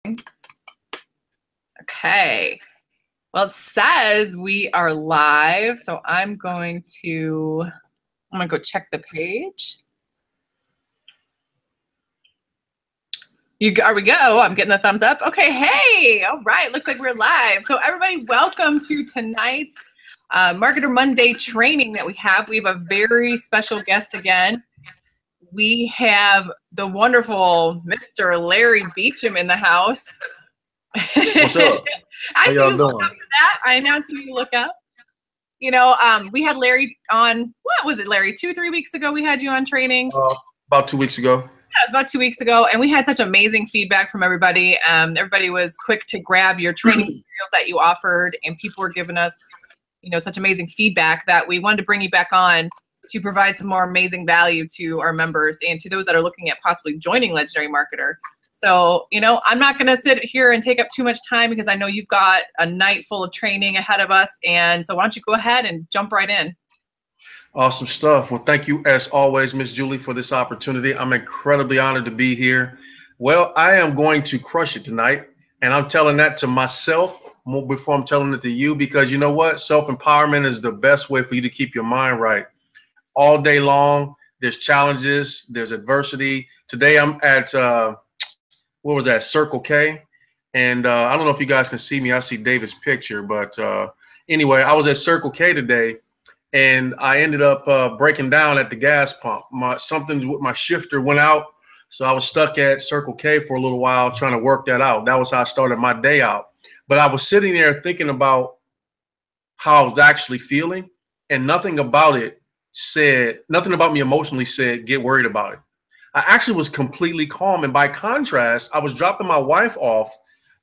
Okay. Well, it says we are live, so I'm gonna go check the page. Are we go? I'm getting the thumbs up. Okay, hey, all right, looks like we're live. So everybody, welcome to tonight's Marketer Monday training that we have. We have a very special guest again. We have the wonderful Mr. Larry Beachum in the house. What's up? I How see y'all you look doing? up for that. I announced you look up. You know, we had Larry on, what was it, Larry? 2-3 weeks ago, we had you on training. About 2 weeks ago. Yeah, it was about 2 weeks ago, and we had such amazing feedback from everybody. Everybody was quick to grab your training materials that you offered, and people were giving us, you know, such amazing feedback that we wanted to bring you back on to provide some more amazing value to our members and to those that are looking at possibly joining Legendary Marketer. So, you know, I'm not going to sit here and take up too much time because I know you've got a night full of training ahead of us. And so why don't you go ahead and jump right in? Awesome stuff. Well, thank you as always, Miss Julie, for this opportunity. I'm incredibly honored to be here. Well, I am going to crush it tonight. And I'm telling that to myself before I'm telling it to you, because you know what? Self-empowerment is the best way for you to keep your mind right. All day long, there's challenges, there's adversity. Today I'm at, what was that, Circle K? And I don't know if you guys can see me. I see David's picture. But anyway, I was at Circle K today, and I ended up breaking down at the gas pump. Something with my shifter went out, so I was stuck at Circle K for a little while trying to work that out. That was how I started my day out. But I was sitting there thinking about how I was actually feeling, and nothing about me emotionally said, get worried about it. I actually was completely calm. And by contrast, I was dropping my wife off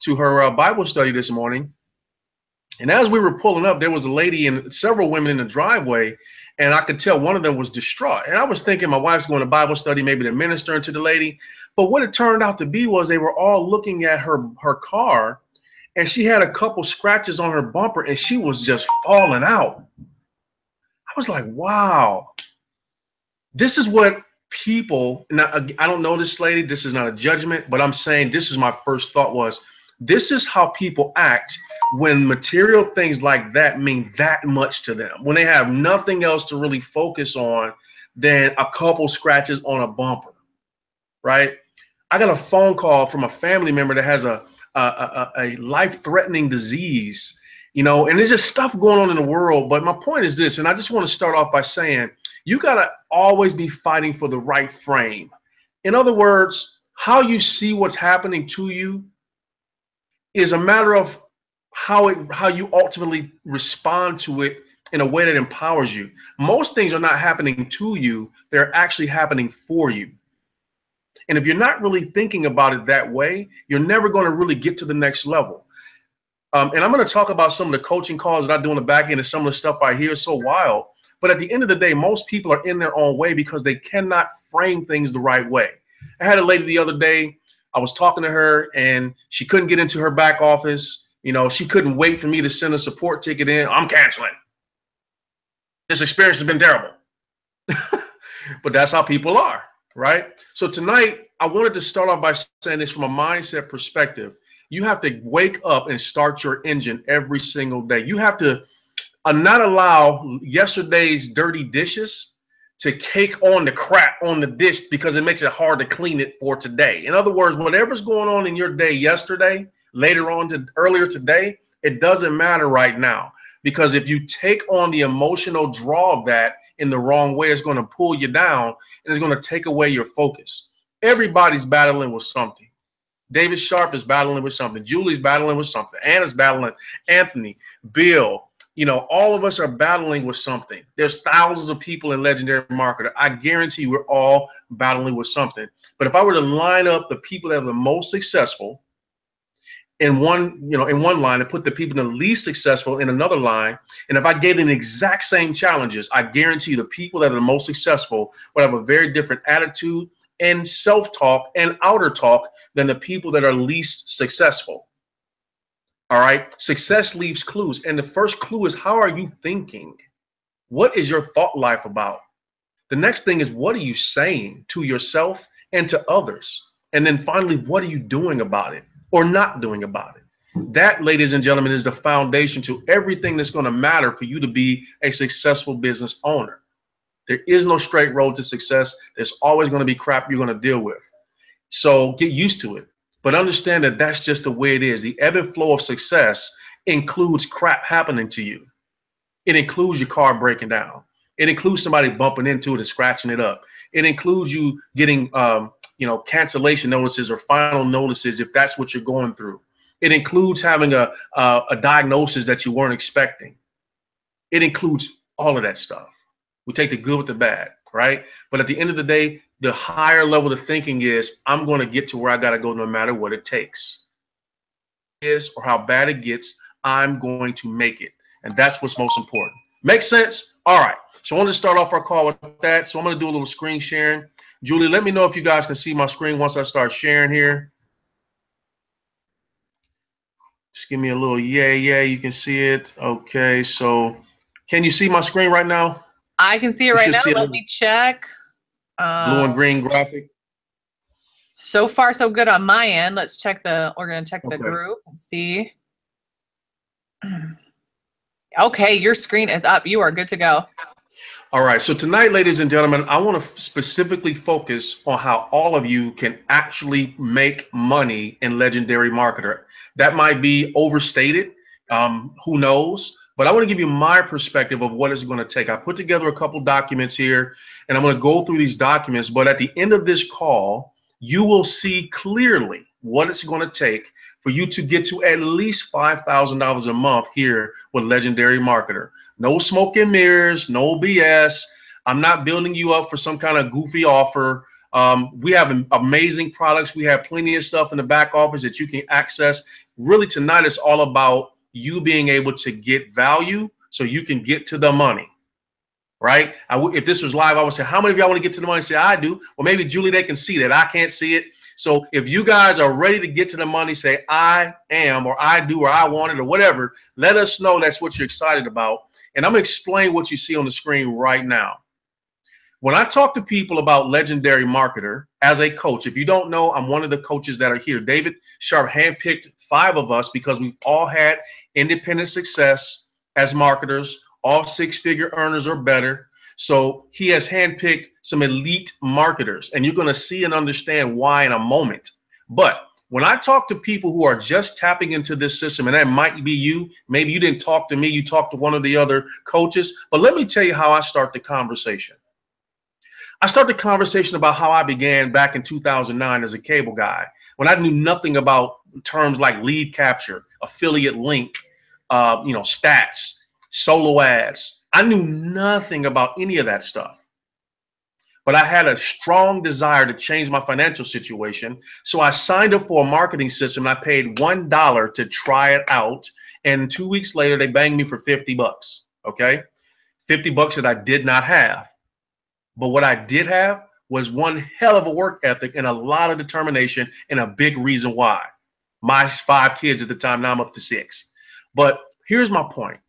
to her Bible study this morning. And as we were pulling up, there was a lady and several women in the driveway, and I could tell one of them was distraught. And I was thinking my wife's going to Bible study, maybe they're ministering to the lady. But what it turned out to be was they were all looking at her car, and she had a couple scratches on her bumper, and she was just falling out. I was like, wow, this is what people, now I don't know this lady, this is not a judgment, but I'm saying this is my first thought was, this is how people act when material things like that mean that much to them, when they have nothing else to really focus on than a couple scratches on a bumper, right? I got a phone call from a family member that has a life-threatening disease, you know, and there's just stuff going on in the world. But my point is this, and I just want to start off by saying, you got to always be fighting for the right frame. In other words, how you see what's happening to you is a matter of how you ultimately respond to it in a way that empowers you. Most things are not happening to you, they're actually happening for you. And if you're not really thinking about it that way, you're never going to really get to the next level. And I'm going to talk about some of the coaching calls that I do in the back end, and some of the stuff I hear is so wild. But at the end of the day, most people are in their own way because they cannot frame things the right way. I had a lady the other day, I was talking to her, and she couldn't get into her back office. You know, she couldn't wait for me to send a support ticket in. I'm canceling. This experience has been terrible. But that's how people are, right? So tonight, I wanted to start off by saying this from a mindset perspective. You have to wake up and start your engine every single day. You have to not allow yesterday's dirty dishes to cake on the crap on the dish because it makes it hard to clean it for today. In other words, whatever's going on in your day yesterday, later on to earlier today, it doesn't matter right now. Because if you take on the emotional draw of that in the wrong way, it's going to pull you down and it's going to take away your focus. Everybody's battling with something. David Sharp is battling with something. Julie's battling with something. Anna's battling. Anthony, Bill, you know, all of us are battling with something. There's thousands of people in Legendary Marketer. I guarantee we're all battling with something. But if I were to line up the people that are the most successful in one line and put the people that are least successful in another line, and if I gave them the exact same challenges, I guarantee the people that are the most successful would have a very different attitude and self-talk and outer talk than the people that are least successful. All right. Success leaves clues. And the first clue is, how are you thinking? What is your thought life about? The next thing is, what are you saying to yourself and to others? And then finally, what are you doing about it? or not doing about it. That, ladies and gentlemen, is the foundation to everything that's going to matter for you to be a successful business owner. There is no straight road to success. There's always going to be crap you're going to deal with. So get used to it. But understand that that's just the way it is. The ebb and flow of success includes crap happening to you. It includes your car breaking down. It includes somebody bumping into it and scratching it up. It includes you getting cancellation notices or final notices if that's what you're going through. It includes having a diagnosis that you weren't expecting. It includes all of that stuff. We take the good with the bad, right? But at the end of the day, the higher level of thinking is, I'm going to get to where I got to go no matter what it takes. Or how bad it gets, I'm going to make it. And that's what's most important. Make sense? All right. So I want to start off our call with that. So I'm going to do a little screen sharing. Julie, let me know if you guys can see my screen once I start sharing here. Just give me a little yay, yay. You can see it. Okay. So can you see my screen right now? I can see it right now. Let me check. Blue and green graphic. So far, so good on my end. Let's check we're going to check the group and see. Okay, your screen is up. You are good to go. All right. So tonight, ladies and gentlemen, I want to specifically focus on how all of you can actually make money in Legendary Marketer. That might be overstated. Who knows? But I want to give you my perspective of what it's going to take. I put together a couple documents here, and I'm going to go through these documents. But at the end of this call, you will see clearly what it's going to take for you to get to at least $5,000 a month here with Legendary Marketer. No smoke and mirrors, no BS. I'm not building you up for some kind of goofy offer. We have amazing products. We have plenty of stuff in the back office that you can access. Really, tonight it's all about you being able to get value so you can get to the money, right? If this was live, I would say, how many of y'all want to get to the money? Say, I do. Well, maybe Julie, they can see that. I can't see it. So if you guys are ready to get to the money, say, I am, or I do, or I want it, or whatever. Let us know that's what you're excited about. And I'm going to explain what you see on the screen right now. When I talk to people about Legendary Marketer as a coach, if you don't know, I'm one of the coaches that are here. David Sharp handpicked 5 of us because we've all had independent success as marketers, all 6-figure earners or better. So he has handpicked some elite marketers, and you're going to see and understand why in a moment. But when I talk to people who are just tapping into this system, and that might be you, maybe you didn't talk to me, you talked to one of the other coaches, but let me tell you how I start the conversation. I start the conversation about how I began back in 2009 as a cable guy, when I knew nothing about terms like lead capture, affiliate link, stats, solo ads. I knew nothing about any of that stuff. But I had a strong desire to change my financial situation. So I signed up for a marketing system. And I paid $1 to try it out. And 2 weeks later, they banged me for 50 bucks. Okay. 50 bucks that I did not have. But what I did have was one hell of a work ethic and a lot of determination, and a big reason why. My 5 kids at the time, now I'm up to 6. But here's my point.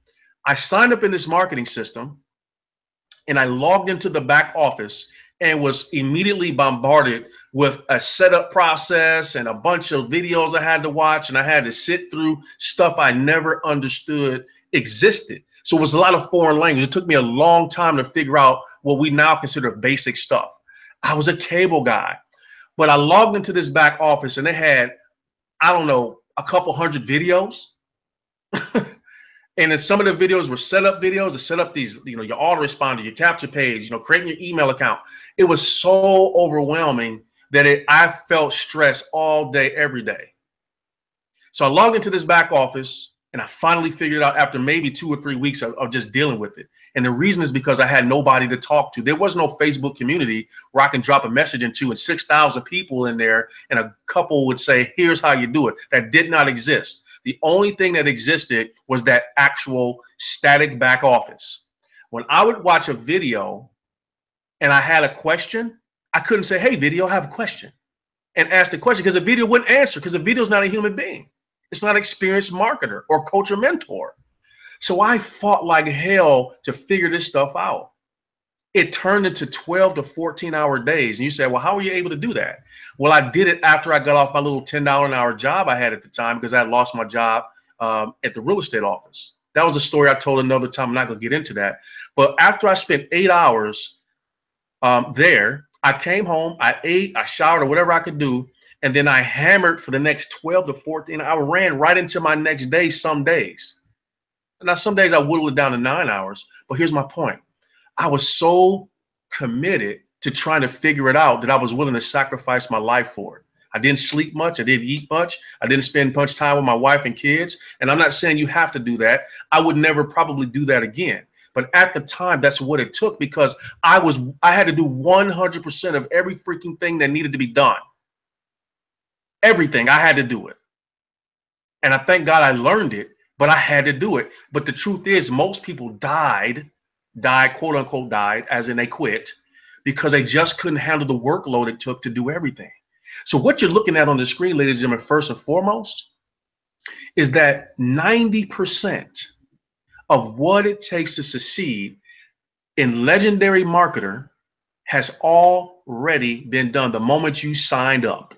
I signed up in this marketing system, and I logged into the back office and was immediately bombarded with a setup process and a bunch of videos I had to watch, and I had to sit through stuff I never understood existed. So it was a lot of foreign language. It took me a long time to figure out what we now consider basic stuff. I was a cable guy, but I logged into this back office, and they had, I don't know, a couple hundred videos. And then some of the videos were setup videos to set up these, your autoresponder, your capture page, creating your email account. It was so overwhelming that I felt stress all day, every day. So I logged into this back office, and I finally figured out after maybe 2 or 3 weeks of just dealing with it. And the reason is because I had nobody to talk to. There was no Facebook community where I can drop a message into, and 6,000 people in there, and a couple would say, here's how you do it. That did not exist. The only thing that existed was that actual static back office. When I would watch a video and I had a question, I couldn't say, hey, video, I have a question, and ask the question, because the video wouldn't answer, because the video is not a human being. It's not an experienced marketer or coach or mentor. So I fought like hell to figure this stuff out. it turned into 12 to 14-hour days. And you say, well, how were you able to do that? Well, I did it after I got off my little $10 an hour job I had at the time, because I had lost my job at the real estate office. That was a story I told another time. I'm not going to get into that. But after I spent 8 hours there, I came home, I ate, I showered, or whatever I could do. And then I hammered for the next 12 to 14. I ran right into my next day some days. Now, some days I whittled it down to 9 hours. But here's my point. I was so committed to trying to figure it out that I was willing to sacrifice my life for it. I didn't sleep much. I didn't eat much. I didn't spend much time with my wife and kids. And I'm not saying you have to do that. I would never probably do that again. But at the time, that's what it took, because I had to do 100% of every freaking thing that needed to be done. Everything, I had to do it. And I thank God I learned it, but I had to do it. But the truth is, most people died, quote unquote died, as in they quit, because they just couldn't handle the workload it took to do everything. So what you're looking at on the screen, ladies and gentlemen, first and foremost, is that 90% of what it takes to succeed in Legendary Marketer has already been done the moment you signed up.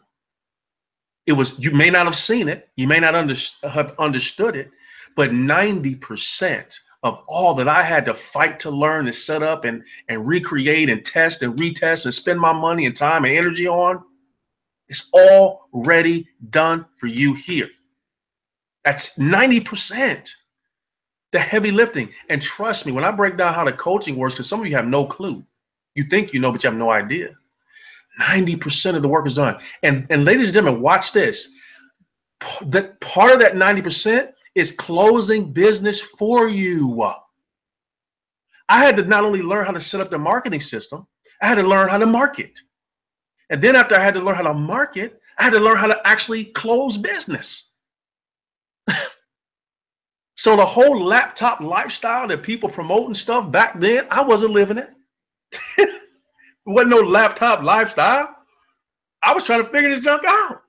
You may not have seen it, you may not have understood it, but 90% of all that I had to fight to learn and set up and recreate and test and retest and spend my money and time and energy on, is already done for you here. That's 90%. The heavy lifting. And trust me, when I break down how the coaching works, because some of you have no clue. You think you know, but you have no idea. 90% of the work is done. And ladies and gentlemen, watch this. That part of that 90% is closing business for you. I had to not only learn how to set up the marketing system, I had to learn how to market. And then after I had to learn how to market, I had to learn how to actually close business. So the whole laptop lifestyle that people promoting stuff back then, I wasn't living it. It wasn't no laptop lifestyle. I was trying to figure this junk out.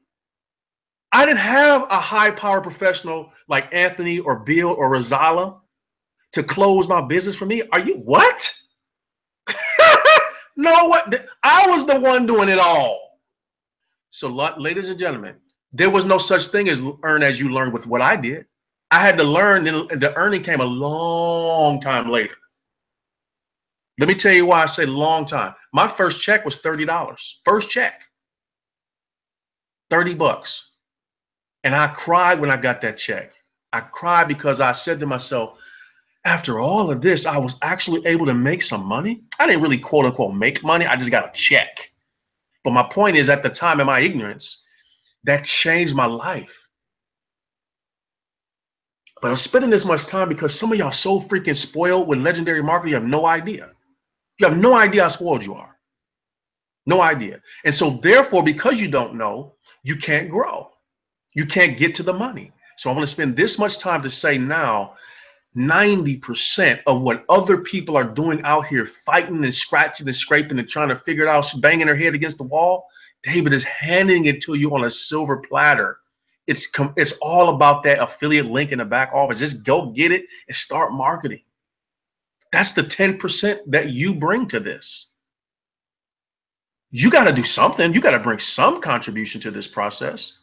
I didn't have a high power professional like Anthony or Bill or Rosala to close my business for me. Are you what? No, what? I was the one doing it all. So, ladies and gentlemen, there was no such thing as earn as you learn with what I did. I had to learn, and the earning came a long time later. Let me tell you why I say long time. My first check was $30. First check. $30. And I cried when I got that check. I cried because I said to myself, after all of this, I was actually able to make some money. I didn't really quote unquote make money. I just got a check. But my point is, at the time in my ignorance, that changed my life. But I'm spending this much time because some of y'all so freaking spoiled with Legendary Marketing, you have no idea. You have no idea how spoiled you are. No idea. And so therefore, because you don't know, you can't grow. You can't get to the money. So I'm going to spend this much time to say now, 90% of what other people are doing out here, fighting and scratching and scraping and trying to figure it out, banging their head against the wall, David is handing it to you on a silver platter. It's all about that affiliate link in the back office. Just go get it and start marketing. That's the 10% that you bring to this. You got to do something. You got to bring some contribution to this process.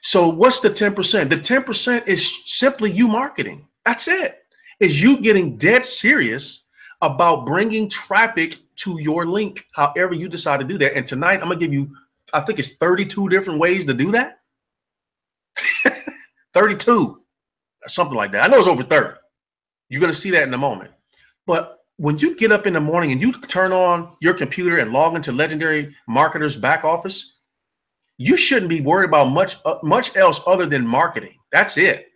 So what's the 10%? The 10% is simply you marketing. That's it. Is you getting dead serious about bringing traffic to your link, however you decide to do that. And tonight I'm going to give you, I think it's 32 different ways to do that. 32 or something like that. I know it's over 30. You're going to see that in a moment. But when you get up in the morning and you turn on your computer and log into Legendary Marketer's back office, you shouldn't be worried about much else other than marketing. That's it.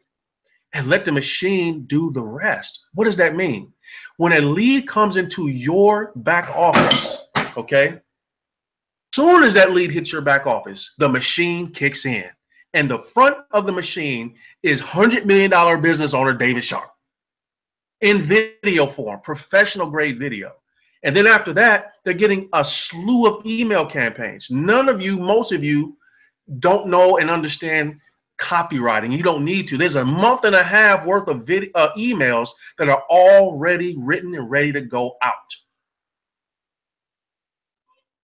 And let the machine do the rest. What does that mean? When a lead comes into your back office, okay, soon as that lead hits your back office, the machine kicks in. And the front of the machine is $100 million business owner David Sharp in video form, professional grade video. And then after that, they're getting a slew of email campaigns. None of you, most of you, don't know and understand copywriting. You don't need to. There's a month and a half worth of emails that are already written and ready to go out.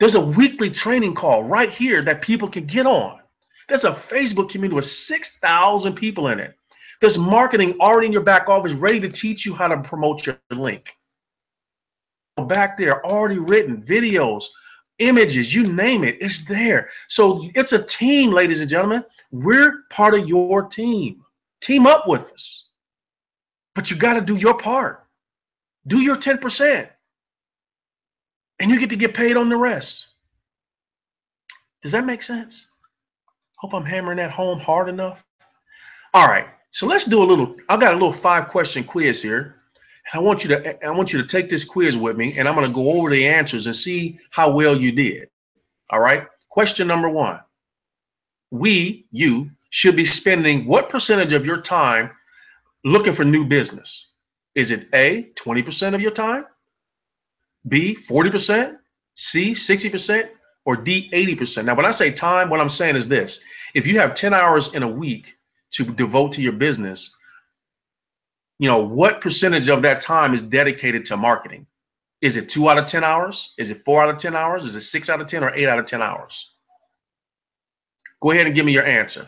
There's a weekly training call right here that people can get on. There's a Facebook community with 6,000 people in it. There's marketing already in your back office ready to teach you how to promote your link. Back there, already written, videos, images, you name it, it's there. So it's a team, ladies and gentlemen. We're part of your team. Team up with us. But you got to do your part. Do your 10%. And you get to get paid on the rest. Does that make sense? Hope I'm hammering that home hard enough. All right, so let's do a little, I got a little 5-question quiz here. I want you to take this quiz with me, and I'm going to go over the answers and see how well you did. All right. Question number 1. You should be spending what percentage of your time looking for new business? Is it A, 20% of your time, B, 40%, C, 60%, or D, 80%? Now, when I say time, what I'm saying is this. If you have 10 hours in a week to devote to your business, you know, what percentage of that time is dedicated to marketing? Is it 2 out of 10 hours? Is it 4 out of 10 hours? Is it 6 out of 10 or 8 out of 10 hours? Go ahead and give me your answer.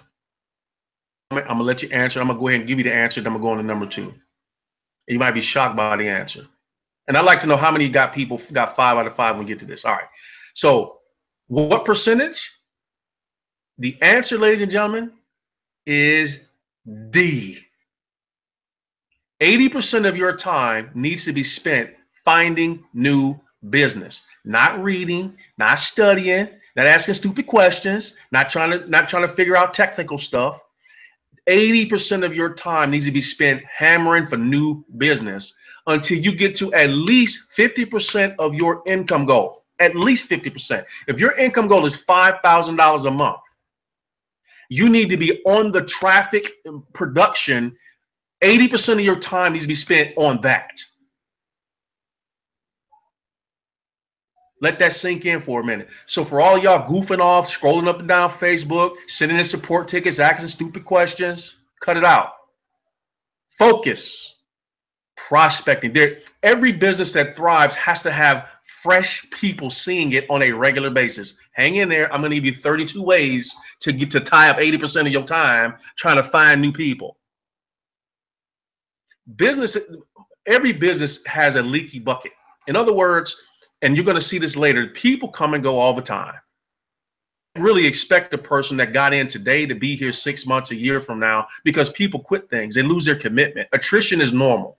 I'm going to let you answer. I'm going to go ahead and give you the answer. Then I'm going to go on to number 2. You might be shocked by the answer. And I'd like to know how many people got 5 out of 5 when we get to this. All right. So what percentage? The answer, ladies and gentlemen, is D. 80% of your time needs to be spent finding new business, not reading, not studying, not asking stupid questions, not trying to figure out technical stuff. 80% of your time needs to be spent hammering for new business until you get to at least 50% of your income goal. At least 50%. If your income goal is $5,000 a month, you need to be on the traffic production. 80% of your time needs to be spent on that. Let that sink in for a minute. So for all y'all goofing off, scrolling up and down Facebook, sending in support tickets, asking stupid questions, cut it out. Focus. Prospecting. Every business that thrives has to have fresh people seeing it on a regular basis. Hang in there. I'm going to give you 32 ways to get to tie up 80% of your time trying to find new people. Every business has a leaky bucket. In other words, and you're going to see this later, people come and go all the time. Really expect a person that got in today to be here 6 months, a year from now, because people quit things. They lose their commitment. Attrition is normal.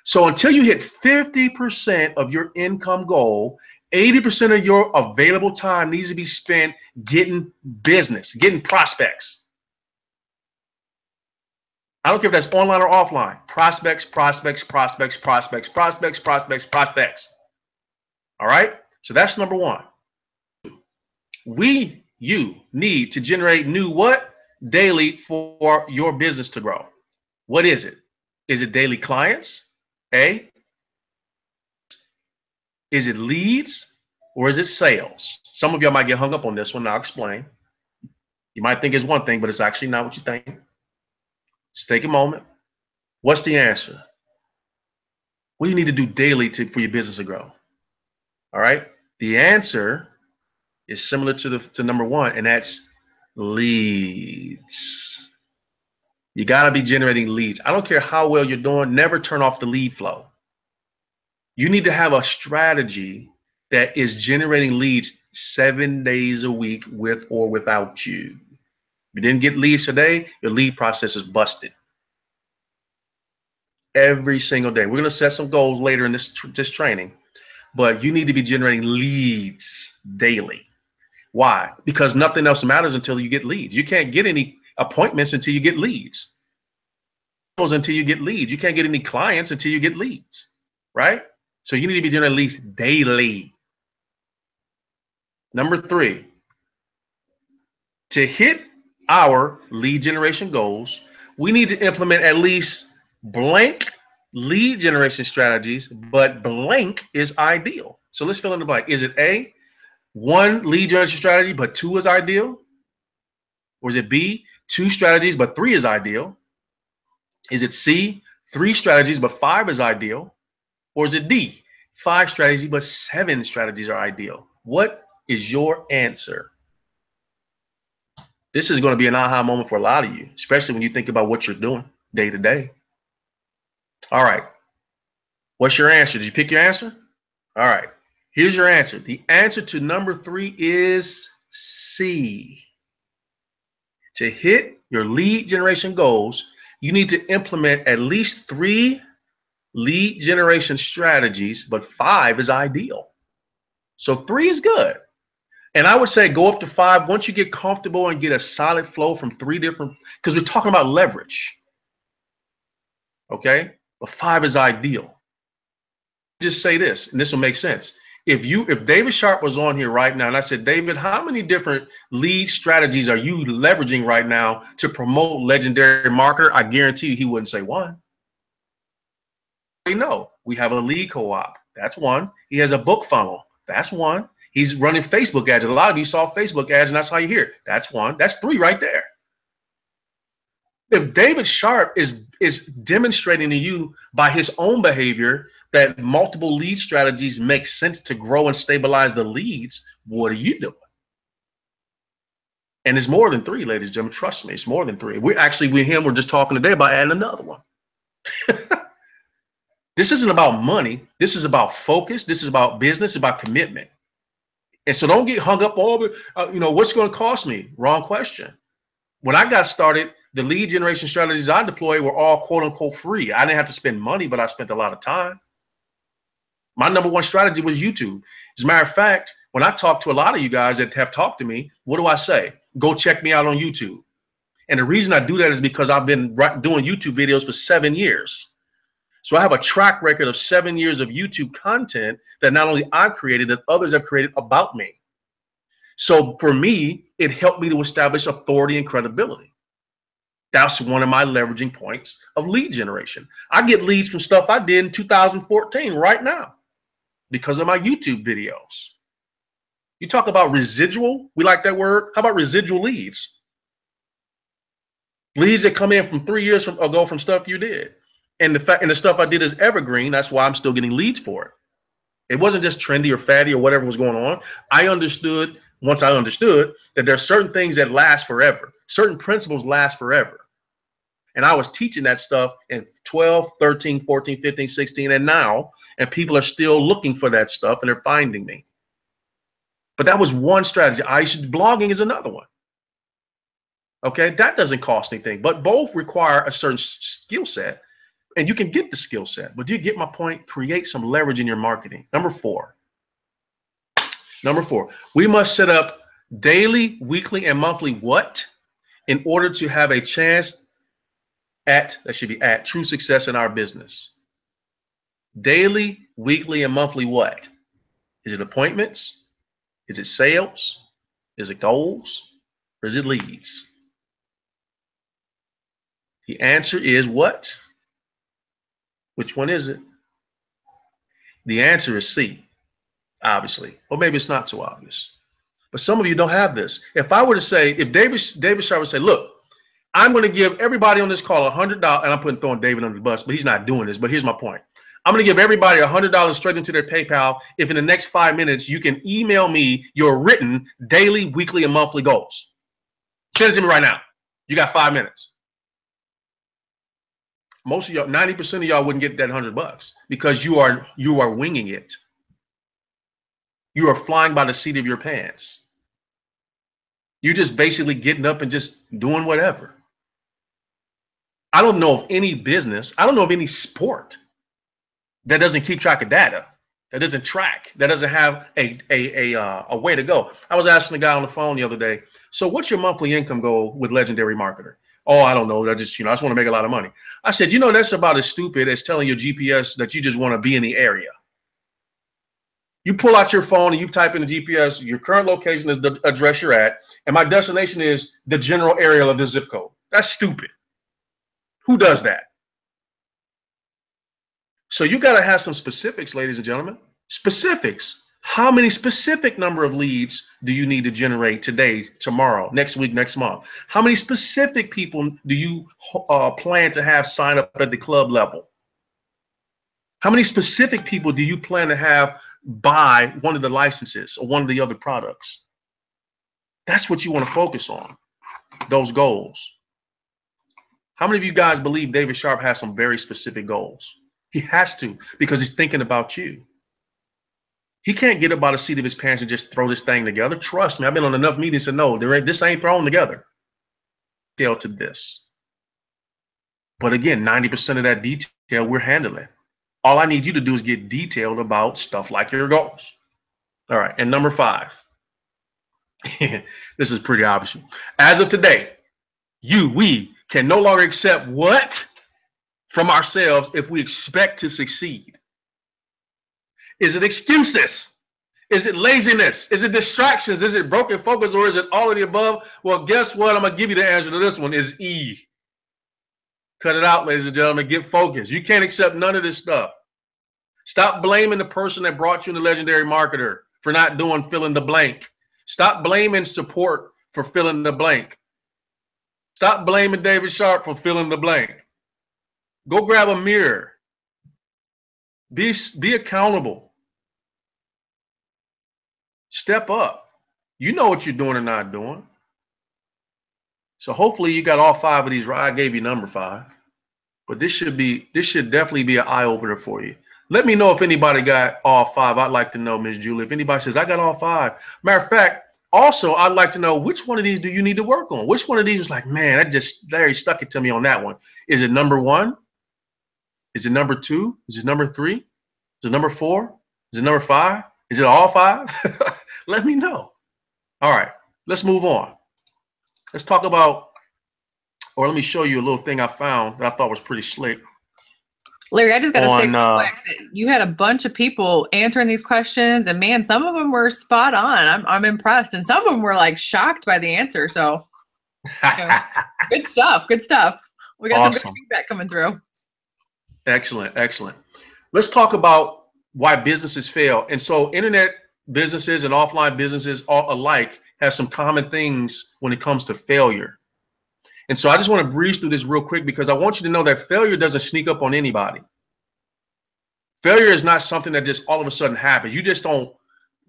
So until you hit 50% of your income goal, 80% of your available time needs to be spent getting business, getting prospects. I don't care if that's online or offline. Prospects, prospects, prospects, prospects, prospects, prospects, prospects. All right? So that's number 1. You need to generate new what? Daily for your business to grow. What is it? Is it daily clients? A. Is it leads or is it sales? Some of y'all might get hung up on this one. I'll explain. You might think it's one thing, but it's actually not what you think. Just take a moment. What's the answer? What do you need to do daily for your business to grow? All right. The answer is similar to number 1, and that's leads. You got to be generating leads. I don't care how well you're doing. Never turn off the lead flow. You need to have a strategy that is generating leads 7 days a week with or without you. If you didn't get leads today, your lead process is busted. Every single day. We're going to set some goals later in this training, but you need to be generating leads daily. Why? Because nothing else matters until you get leads. You can't get any appointments until you get leads. Until you get leads. You can't get any clients until you get leads, right? So you need to be generating leads daily. Number 3, to hit our lead generation goals, we need to implement at least blank lead generation strategies, but blank is ideal. So let's fill in the blank. Is it A, 1 lead generation strategy, but 2 is ideal? Or is it B, 2 strategies, but 3 is ideal? Is it C, 3 strategies, but 5 is ideal? Or is it D, 5 strategies, but 7 strategies are ideal? What is your answer? This is going to be an aha moment for a lot of you, especially when you think about what you're doing day to day. All right. What's your answer? Did you pick your answer? All right. Here's your answer. The answer to number 3 is C. To hit your lead generation goals, you need to implement at least 3 lead generation strategies, but 5 is ideal. So 3 is good. And I would say go up to 5 once you get comfortable and get a solid flow from 3 different, because we're talking about leverage. Okay? But 5 is ideal. Just say this, and this will make sense. If David Sharp was on here right now and I said, David, how many different lead strategies are you leveraging right now to promote Legendary Marketer? I guarantee you he wouldn't say 1. We know we have a lead co-op. That's 1. He has a book funnel. That's 1. He's running Facebook ads. A lot of you saw Facebook ads, and that's how you hear it. That's 1. That's 3 right there. If David Sharp is demonstrating to you by his own behavior that multiple lead strategies make sense to grow and stabilize the leads, what are you doing? And it's more than 3, ladies and gentlemen. Trust me, it's more than 3. We're actually, with him, we're just talking today about adding another one. This isn't about money. This is about focus. This is about business. It's about commitment. And so don't get hung up over, what's going to cost me? Wrong question. When I got started, the lead generation strategies I deployed were all quote unquote free. I didn't have to spend money, but I spent a lot of time. My number 1 strategy was YouTube. As a matter of fact, when I talk to a lot of you guys that have talked to me, what do I say? Go check me out on YouTube. And the reason I do that is because I've been doing YouTube videos for 7 years. So I have a track record of 7 years of YouTube content that not only I've created, that others have created about me. So for me, it helped me to establish authority and credibility. That's one of my leveraging points of lead generation. I get leads from stuff I did in 2014 right now because of my YouTube videos. You talk about residual, we like that word. How about residual leads? Leads that come in from 3 years ago from stuff you did. And the stuff I did is evergreen. That's why I'm still getting leads for it. It wasn't just trendy or fatty or whatever was going on. Once I understood that there are certain things that last forever. Certain principles last forever. And I was teaching that stuff in 12, 13, 14, 15, 16, and now, and people are still looking for that stuff and they're finding me. But that was one strategy. Blogging is another one. Okay, that doesn't cost anything, but both require a certain skill set. And you can get the skill set, but do you get my point? Create some leverage in your marketing. Number 4, we must set up daily, weekly, and monthly what in order to have a chance at true success in our business. Daily, weekly, and monthly what? Is it appointments? Is it sales? Is it goals? Or is it leads? The answer is what? Which one is it? The answer is C, obviously. Or maybe it's not so obvious. But some of you don't have this. If I were to say, if David Sharp would say, look, I'm going to give everybody on this call $100, and I'm throwing David under the bus, but he's not doing this. But here's my point. I'm going to give everybody $100 straight into their PayPal if in the next 5 minutes you can email me your written daily, weekly, and monthly goals. Send it to me right now. You got 5 minutes. Most of y'all, 90% of y'all wouldn't get that $100 because you are winging it. You are flying by the seat of your pants. You're just basically getting up and just doing whatever. I don't know of any business, I don't know of any sport that doesn't keep track of data, that doesn't track, that doesn't have a way to go. I was asking the guy on the phone the other day, so what's your monthly income goal with Legendary Marketer? Oh, I don't know. I just want to make a lot of money. I said, that's about as stupid as telling your GPS that you just want to be in the area. You pull out your phone and you type in the GPS, your current location is the address you're at, and my destination is the general area of the zip code. That's stupid. Who does that? So you got to have some specifics, ladies and gentlemen. Specifics. How many specific number of leads do you need to generate today, tomorrow, next week, next month? How many specific people do you plan to have sign up at the club level? How many specific people do you plan to have buy one of the licenses or one of the other products. That's what you want to focus on, those goals. How many of you guys believe David Sharp has some very specific goals? He has to, because he's thinking about you. He can't get up by the seat of his pants and just throw this thing together. Trust me, I've been on enough meetings to know this ain't thrown together. Detail to this. But again, 90% of that detail we're handling. All I need you to do is get detailed about stuff like your goals. All right, and number 5. This is pretty obvious. As of today, we can no longer accept what from ourselves if we expect to succeed. Is it excuses? Is it laziness? Is it distractions? Is it broken focus, or is it all of the above? Well, guess what? I'm going to give you the answer to this one is E. Cut it out, ladies and gentlemen. Get focused. You can't accept none of this stuff. Stop blaming the person that brought you in the legendary marketer for not doing fill in the blank. Stop blaming support for filling the blank. Stop blaming David Sharp for filling the blank. Go grab a mirror. Be accountable. Step up. You know what you're doing or not doing. So hopefully you got all 5 of these right. I gave you number 5. But this should definitely be an eye-opener for you. Let me know if anybody got all 5. I'd like to know, Ms. Julie. If anybody says, I got all 5. Matter of fact, also, I'd like to know which one of these do you need to work on? Which one of these is like, man, Larry stuck it to me on that one. Is it number 1? Is it number 2? Is it number 3? Is it number 4? Is it number 5? Is it all 5? Let me know. All right, let's move on. Let's talk about, or let me show you a little thing I found that I thought was pretty slick. Larry, I just got to say real quick that you had a bunch of people answering these questions, and man, some of them were spot on. I'm impressed, and some of them were like shocked by the answer. So, good stuff. Good stuff. We got some good feedback coming through. Excellent, excellent. Let's talk about why businesses fail. And so, internet businesses and offline businesses all alike have some common things when it comes to failure. And so I just want to breeze through this real quick because I want you to know that failure doesn't sneak up on anybody. Failure is not something that just all of a sudden happens. You just don't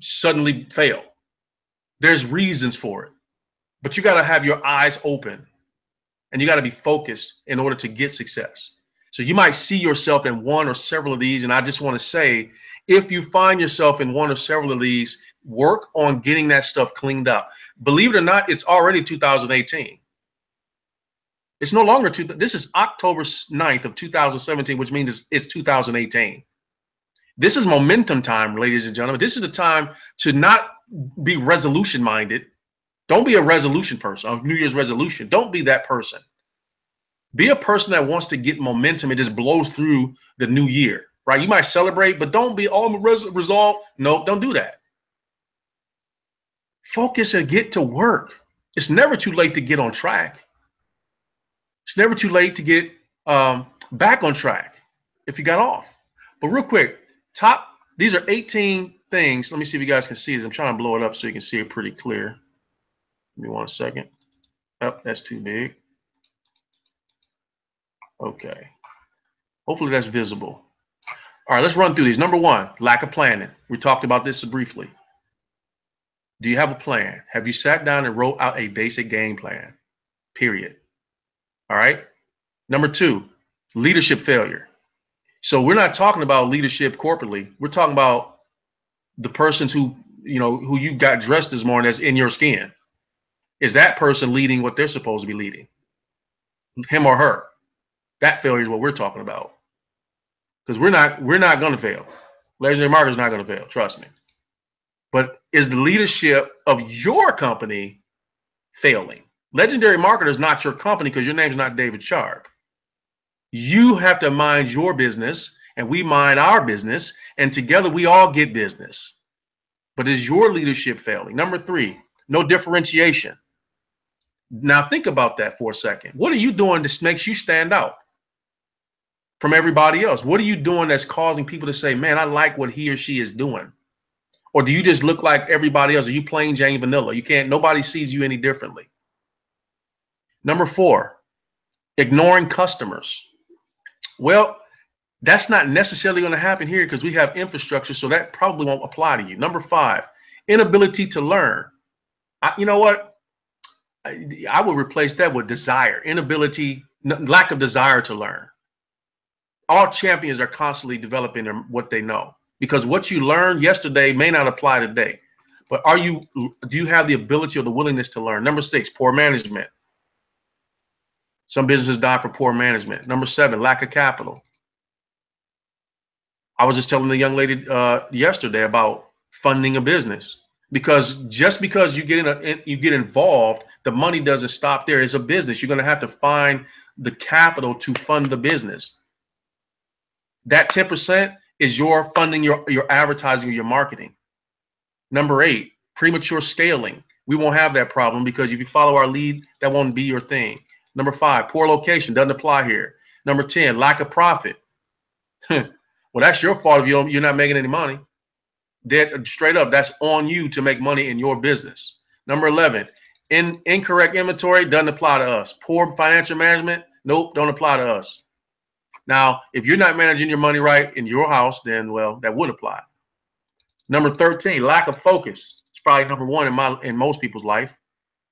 suddenly fail. There's reasons for it. But you got to have your eyes open and you got to be focused in order to get success. So you might see yourself in one or several of these. And I just want to say, if you find yourself in one or several of these, work on getting that stuff cleaned up. Believe it or not, it's already 2018. It's no longer this is October 9th of 2017, which means it's 2018. This is momentum time, ladies and gentlemen. This is the time to not be resolution minded. Don't be a resolution person, a New Year's resolution. Don't be that person. Be a person that wants to get momentum and just blows through the new year, right? You might celebrate, but don't be all resolved. No, don't do that. Focus and get to work. It's never too late to get on track. It's never too late to get back on track if you got off. But real quick, these are 18 things. Let me see if you guys can see this. I'm trying to blow it up so you can see it pretty clear. Give me 1 second. Oh, that's too big. Okay. Hopefully that's visible. All right, let's run through these. Number 1, lack of planning. We talked about this briefly. Do you have a plan? Have you sat down and wrote out a basic game plan? Period. All right. Number 2, leadership failure. So we're not talking about leadership corporately. We're talking about the persons who you got dressed this morning that's in your skin. Is that person leading what they're supposed to be leading? Him or her? That failure is what we're talking about. Because we're not going to fail. Legendary Marketer is not going to fail. Trust me. But is the leadership of your company failing? Legendary Marketer is not your company because your name's not David Sharp. You have to mind your business and we mind our business, and together we all get business. But is your leadership failing? Number 3, no differentiation. Now think about that for a second. What are you doing that makes you stand out from everybody else? What are you doing that's causing people to say, man, I like what he or she is doing? Or do you just look like everybody else? Are you plain Jane vanilla? Nobody sees you any differently. Number 4, ignoring customers. Well, That's not necessarily going to happen here because we have infrastructure, so that probably won't apply to you. Number 5, inability to learn. You know what? I would replace that with desire, inability, lack of desire to learn. All champions are constantly developing what they know, because what you learned yesterday may not apply today. But do you have the ability or the willingness to learn? Number 6, poor management. Some businesses die for poor management. Number 7, lack of capital. I was just telling the young lady yesterday about funding a business, because just because you get involved, the money doesn't stop there. It's a business. You're going to have to find the capital to fund the business. That 10% is your funding, your advertising, or your marketing. Number 8, premature scaling. We won't have that problem because if you follow our lead, that won't be your thing. Number 5, poor location. Doesn't apply here. Number 10, lack of profit. Well, that's your fault if you're not making any money. Straight up, that's on you to make money in your business. Number 11, incorrect inventory. Doesn't apply to us. Poor financial management. Nope, don't apply to us. Now, if you're not managing your money right in your house, then, well, that would apply. Number 13, lack of focus. It's probably number 1 in most people's life.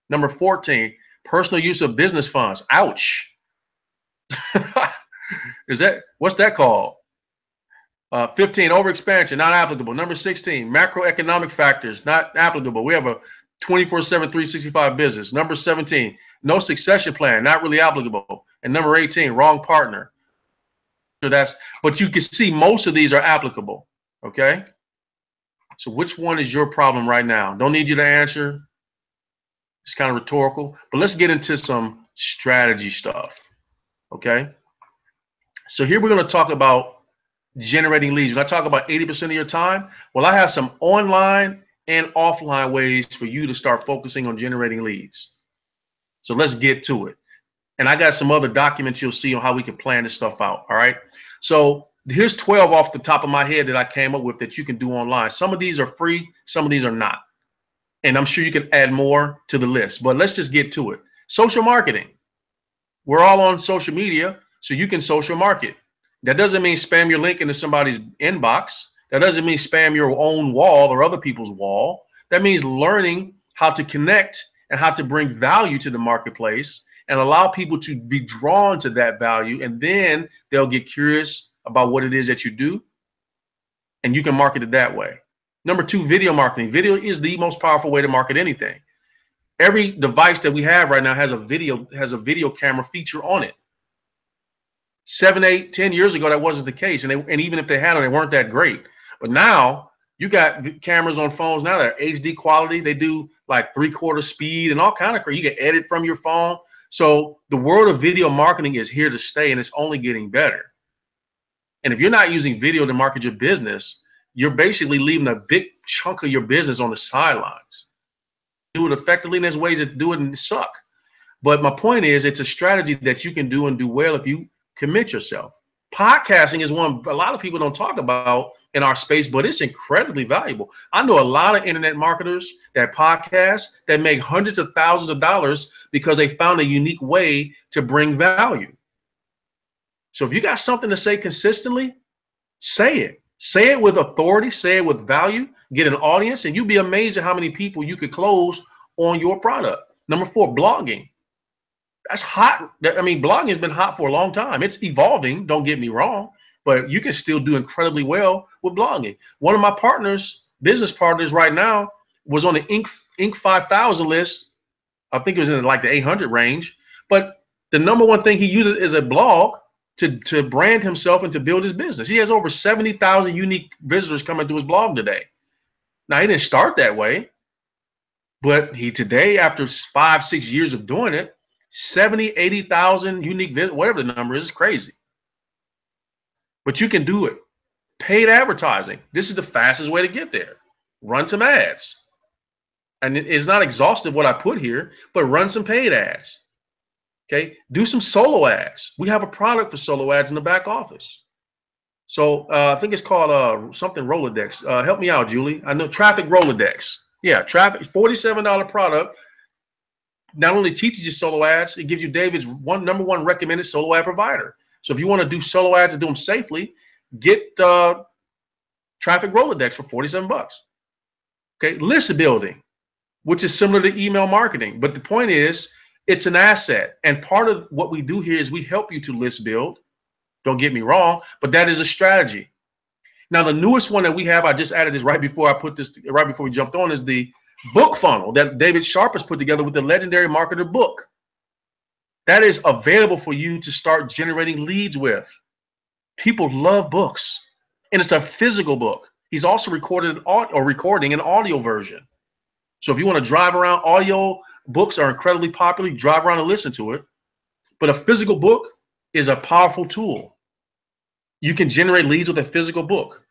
Number 14, personal use of business funds. Ouch. What's that called? 15, overexpansion, not applicable. Number 16, macroeconomic factors, not applicable. We have a 24/7, 365 business. Number 17, no succession plan, not really applicable. And number 18, wrong partner. So but you can see most of these are applicable. Okay. So which one is your problem right now? Don't need you to answer. It's kind of rhetorical, but let's get into some strategy stuff. Okay. So here we're going to talk about generating leads. When I talk about 80% of your time, well, I have some online and offline ways for you to start focusing on generating leads. So let's get to it. And I got some other documents you'll see on how we can plan this stuff out. All right. So here's 12 off the top of my head that I came up with that you can do online. Some of these are free, some of these are not. And I'm sure you can add more to the list, but let's just get to it. Social marketing. We're all on social media, so you can social market. That doesn't mean spam your link into somebody's inbox. That doesn't mean spam your own wall or other people's wall. That means learning how to connect and how to bring value to the marketplace and allow people to be drawn to that value, and then they'll get curious about what it is that you do, and you can market it that way. Number 2, video marketing. Video is the most powerful way to market anything. Every device that we have right now has a video camera feature on it. 7, 8, 10 years ago, that wasn't the case, and even if they had them, they weren't that great. But now you got cameras on phones now that are HD quality. They do like 3/4 speed and all kind of crazy. You can edit from your phone. So the world of video marketing is here to stay, and it's only getting better. And if you're not using video to market your business, you're basically leaving a big chunk of your business on the sidelines. Do it effectively, and there's ways to do it and suck. But my point is, it's a strategy that you can do and do well if you commit yourself. Podcasting is one a lot of people don't talk about in our space, but it's incredibly valuable. I know a lot of internet marketers that podcast that make hundreds of thousands of dollars because they found a unique way to bring value. So if you got something to say consistently, say it. Say it with authority, say it with value, get an audience, and you'll be amazed at how many people you could close on your product. Number 4, blogging. That's hot. I mean, blogging has been hot for a long time. It's evolving, don't get me wrong, but you can still do incredibly well with blogging. One of my business partners right now, was on the Inc. 5000 list. I think it was in like the 800 range, but the number one thing he uses is a blog to brand himself and to build his business. He has over 70,000 unique visitors coming to his blog today. Now, he didn't start that way, but today, after 5, 6 years of doing it, 70, 80,000 unique visitors, whatever the number is crazy. But you can do it. Paid advertising. This is the fastest way to get there. Run some ads. And it's not exhaustive what I put here, but run some paid ads. Okay, do some solo ads. We have a product for solo ads in the back office. So I think it's called something Rolodex. Help me out, Julie. I know Traffic Rolodex. Yeah, Traffic, $47 product. Not only teaches you solo ads, it gives you David's number one recommended solo ad provider. So if you want to do solo ads and do them safely, Get Traffic Rolodex for 47 bucks. Okay, list building, which is similar to email marketing. But the point is, it's an asset. And part of what we do here is we help you to list build. Don't get me wrong, but that is a strategy. Now, the newest one that we have, I just added this right before we jumped on, is the book funnel that David Sharp has put together with the Legendary Marketer book. That is available for you to start generating leads with. People love books, and it's a physical book. He's also recording an audio version. So if you want to drive around, audio books are incredibly popular. You drive around and listen to it. But a physical book is a powerful tool. You can generate leads with a physical book.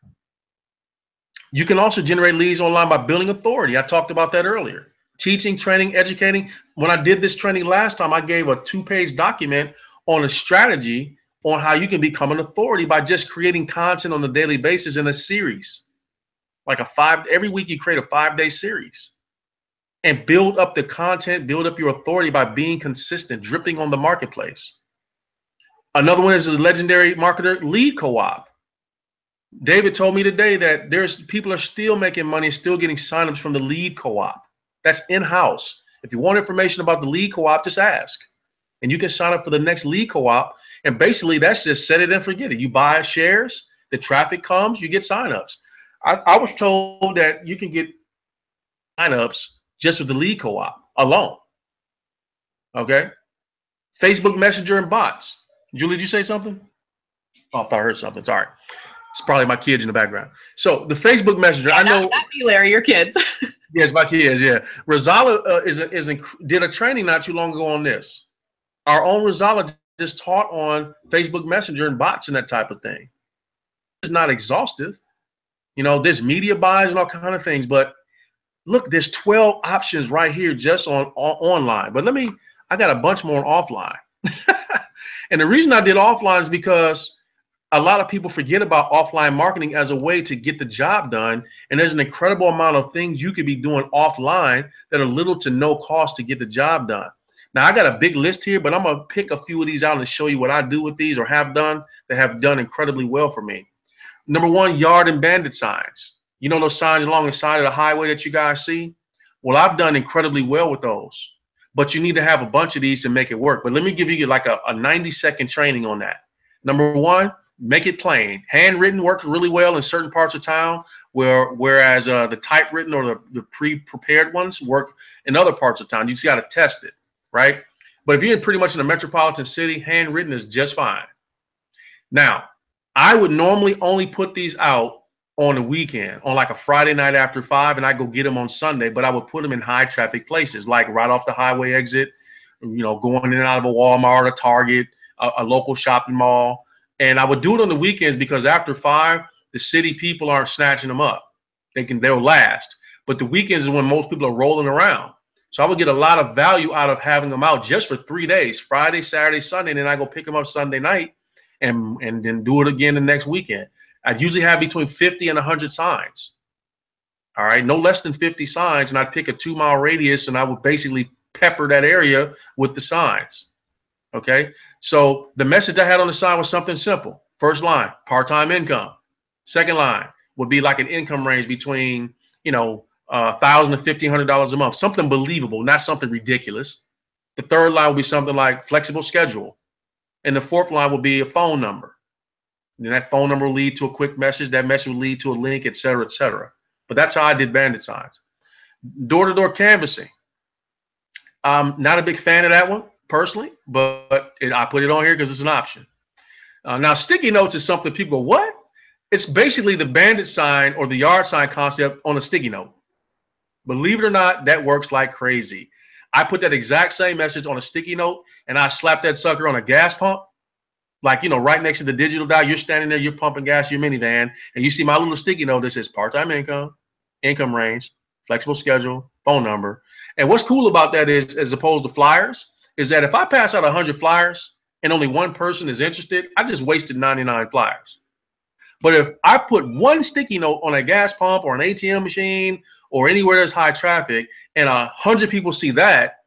You can also generate leads online by building authority. I talked about that earlier. Teaching, training, educating. When I did this training last time, I gave a 2-page document on a strategy on how you can become an authority by just creating content on a daily basis in a series. Like every week you create a 5-day series and build up the content, build up your authority by being consistent, dripping on the marketplace. Another one is the Legendary Marketer Lead Co-op. David told me today that people are still making money, still getting signups from the Lead Co-op. That's in-house. If you want information about the Lead Co-op, just ask. And you can sign up for the next Lead Co-op. And basically, that's just set it and forget it. You buy shares, the traffic comes, you get signups. I was told that you can get signups just with the Lead Co-op alone. Okay? Facebook Messenger and bots. Julie, did you say something? Oh, I thought I heard something. Sorry. It's probably my kids in the background. So the Facebook Messenger, yeah, I know. Not me, Larry, your kids. Yes, my kids, yeah. Rosala did a training not too long ago on this. Our own Rosala just taught on Facebook Messenger and bots and that type of thing. It's not exhaustive. You know, there's media buys and all kind of things, but look, there's 12 options right here just on online. But I got a bunch more on offline. And the reason I did offline is because a lot of people forget about offline marketing as a way to get the job done. And there's an incredible amount of things you could be doing offline that are little to no cost to get the job done. Now, I got a big list here, but I'm going to pick a few of these out and show you what I do with these or have done that have done incredibly well for me. Number one, yard and bandit signs. You know those signs along the side of the highway that you guys see? Well, I've done incredibly well with those. But you need to have a bunch of these to make it work. But let me give you like a 90-second training on that. Number one, make it plain. Handwritten works really well in certain parts of town, whereas the typewritten or the pre-prepared ones work in other parts of town. You just got to test it, right? But if you're pretty much in a metropolitan city, handwritten is just fine. Now, I would normally only put these out on the weekend, on like a Friday night after 5, and I go get them on Sunday, but I would put them in high traffic places, like right off the highway exit, you know, going in and out of a Walmart, a Target, a local shopping mall. And I would do it on the weekends because after 5, the city people aren't snatching them up. They'll last. But the weekends is when most people are rolling around. So I would get a lot of value out of having them out just for 3 days, Friday, Saturday, Sunday, and then I go pick them up Sunday night and then do it again the next weekend. I'd usually have between 50 and 100 signs. All right, no less than 50 signs, and I'd pick a 2-mile radius, and I would basically pepper that area with the signs. Okay, so the message I had on the sign was something simple. First line, part-time income. Second line would be like an income range between, you know, $1,000 and $1,500 a month, something believable, not something ridiculous. The third line would be something like flexible schedule, and the fourth line would be a phone number. And that phone number will lead to a quick message. That message will lead to a link, et cetera, et cetera. But that's how I did bandit signs. Door-to-door canvassing. I'm not a big fan of that one personally, but I put it on here because it's an option. Now, sticky notes is something people go, what? It's basically the bandit sign or the yard sign concept on a sticky note. Believe it or not, that works like crazy. I put that exact same message on a sticky note, and I slapped that sucker on a gas pump. Like, you know, right next to the digital dial, you're standing there, you're pumping gas, your minivan, and you see my little sticky note that says part-time income, income range, flexible schedule, phone number. And what's cool about that is, as opposed to flyers, is that if I pass out 100 flyers and only one person is interested, I just wasted 99 flyers. But if I put one sticky note on a gas pump or an ATM machine or anywhere there's high traffic, and 100 people see that,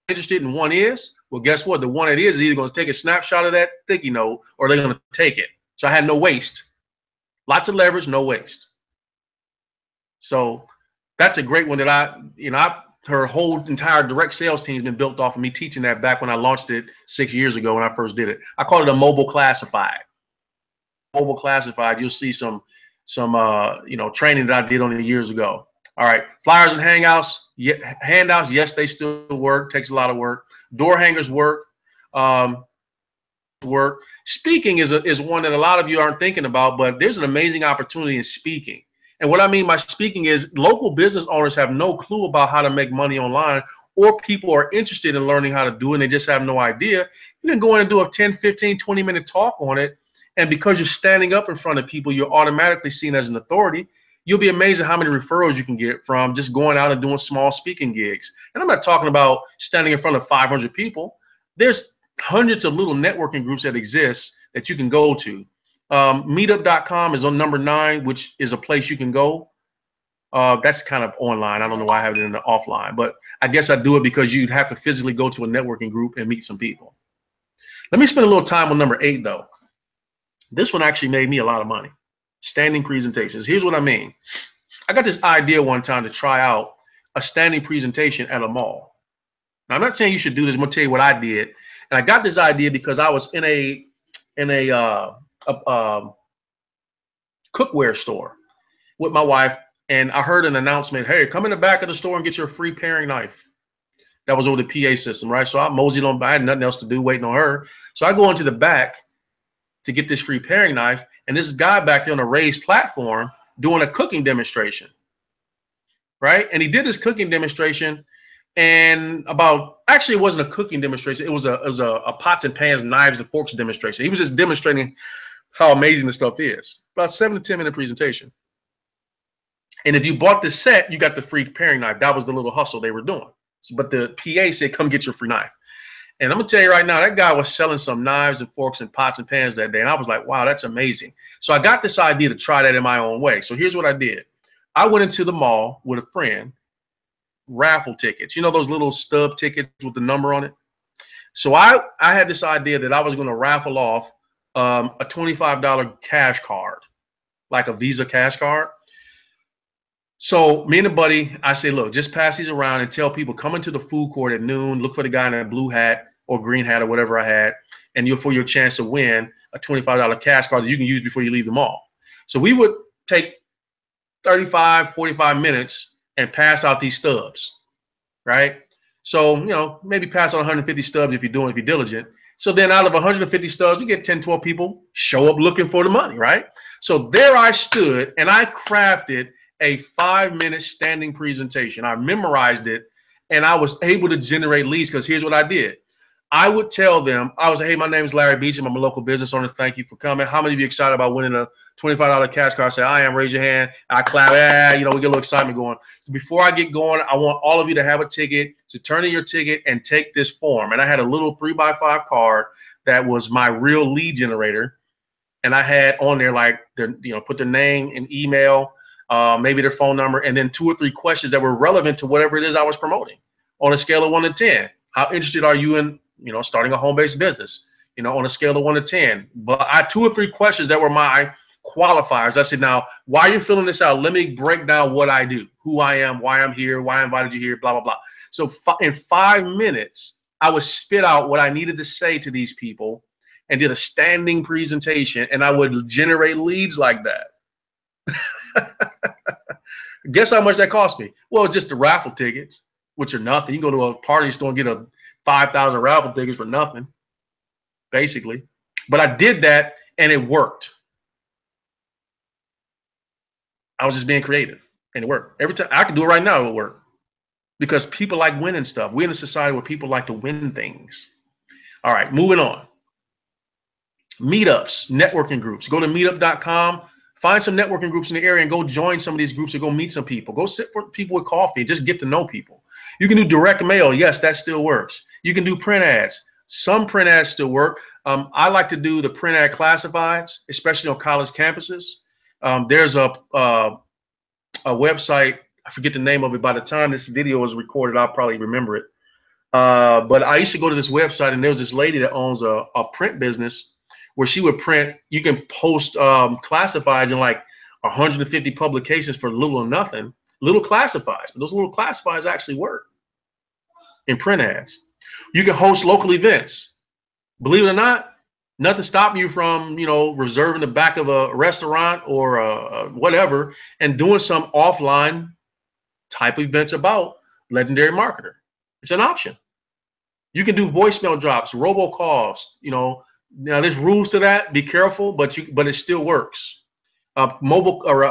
interested in one is, well, guess what? The one that is either going to take a snapshot of that sticky note or they're going to take it. So I had no waste. Lots of leverage, no waste. So that's a great one that her whole entire direct sales team has been built off of me teaching that back when I launched it 6 years ago when I first did it. I call it a mobile classified. Mobile classified, you'll see some training that I did on it years ago. All right, flyers and handouts, yes, they still work. Takes a lot of work. Door hangers work. Speaking is one that a lot of you aren't thinking about, but there's an amazing opportunity in speaking. And what I mean by speaking is local business owners have no clue about how to make money online, or people are interested in learning how to do it and they just have no idea. You can go in and do a 10, 15, 20-minute talk on it. And because you're standing up in front of people, you're automatically seen as an authority. You'll be amazed at how many referrals you can get from just going out and doing small speaking gigs. And I'm not talking about standing in front of 500 people. There's hundreds of little networking groups that exist that you can go to. Meetup.com is on number 9, which is a place you can go. That's kind of online. I don't know why I have it in the offline, but I guess I do it because you'd have to physically go to a networking group and meet some people. Let me spend a little time on number 8, though. This one actually made me a lot of money. Standing presentations. Here's what I mean. I got this idea one time to try out a standing presentation at a mall. Now, I'm not saying you should do this. I'm going to tell you what I did. And I got this idea because I was in a cookware store with my wife, and I heard an announcement, hey, come in the back of the store and get your free paring knife. That was over the PA system, right? So I moseyed on by, I had nothing else to do, waiting on her. So I go into the back to get this free paring knife, and this guy back there on a raised platform doing a cooking demonstration, right? And he did this cooking demonstration, and actually it wasn't a cooking demonstration, it was a pots and pans, knives and forks demonstration. He was just demonstrating how amazing this stuff is. About 7 to 10 minute presentation. And if you bought the set, you got the free paring knife. That was the little hustle they were doing. But the PA said, come get your free knife. And I'm going to tell you right now, that guy was selling some knives and forks and pots and pans that day. And I was like, wow, that's amazing. So I got this idea to try that in my own way. So here's what I did. I went into the mall with a friend, raffle tickets. You know those little stub tickets with the number on it? So I had this idea that I was going to raffle off a $25 cash card, like a Visa cash card. So me and a buddy, I say, look, just pass these around and tell people, come into the food court at noon, look for the guy in a blue hat or green hat or whatever I had, and for your chance to win a $25 cash card that you can use before you leave the mall. So we would take 35, 45 minutes and pass out these stubs, right? So, maybe pass out 150 stubs if you're diligent. So then out of 150 stubs, you get 10, 12 people show up looking for the money, right? So there I stood and I crafted a 5-minute standing presentation. I memorized it and I was able to generate leads because here's what I did. I would tell them, I was, hey, my name is Larry Beachum. I'm a local business owner. Thank you for coming. How many of you excited about winning a $25 cash card? I say, I am. Raise your hand. I clap. We get a little excitement going. So before I get going, I want all of you to have a ticket, to turn in your ticket and take this form. And I had a little 3x5 card that was my real lead generator. And I had on there put their name and email, maybe their phone number, and then 2 or 3 questions that were relevant to whatever it is I was promoting on a scale of 1 to 10. How interested are you in starting a home-based business, on a scale of 1 to 10. But I had 2 or 3 questions that were my qualifiers. I said, now, why are you filling this out? Let me break down what I do, who I am, why I'm here, why I invited you here, blah, blah, blah. So in 5 minutes, I would spit out what I needed to say to these people and did a standing presentation, and I would generate leads like that. Guess how much that cost me? Well, it's just the raffle tickets, which are nothing. You can go to a party store and get a 5,000 raffle tickets for nothing, basically. But I did that and it worked. I was just being creative and it worked. Every time I could do it right now, it would work because people like winning stuff. We're in a society where people like to win things. All right, moving on. Meetups, networking groups. Go to meetup.com. Find some networking groups in the area and go join some of these groups or go meet some people. Go sit with people with coffee and just get to know people. You can do direct mail. Yes, that still works. You can do print ads. Some print ads still work. I like to do the print ad classifieds, especially on college campuses. There's a website. I forget the name of it. By the time this video is recorded, I'll probably remember it. But I used to go to this website, and there was this lady that owns a print business where she would print. You can post classifieds in like 150 publications for little or nothing. Little classifieds, but those little classifieds actually work in print ads. You can host local events. Believe it or not, nothing stopping you from, reserving the back of a restaurant or whatever and doing some offline type of events about Legendary Marketer. It's an option. You can do voicemail drops, robocalls. Now there's rules to that. Be careful, but it still works. Mobile or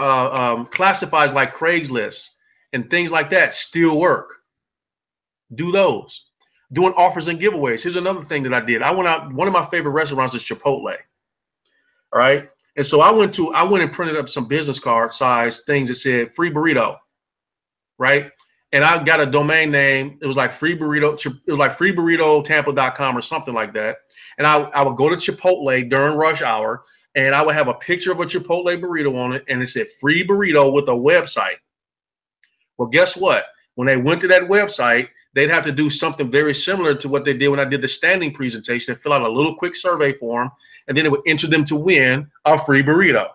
classifieds like Craigslist and things like that still work. Do those. Doing offers and giveaways. Here's another thing that I did. I went out. One of my favorite restaurants is Chipotle. All right, and so I went and printed up some business card size things that said free burrito. Right, and I got a domain name. It was like free burrito. It was like freeburritotampa.com or something like that. And I would go to Chipotle during rush hour, and I would have a picture of a Chipotle burrito on it, and it said free burrito with a website. Well, guess what? When they went to that website, they'd have to do something very similar to what they did when I did the standing presentation and fill out a little quick survey form, and then it would enter them to win a free burrito.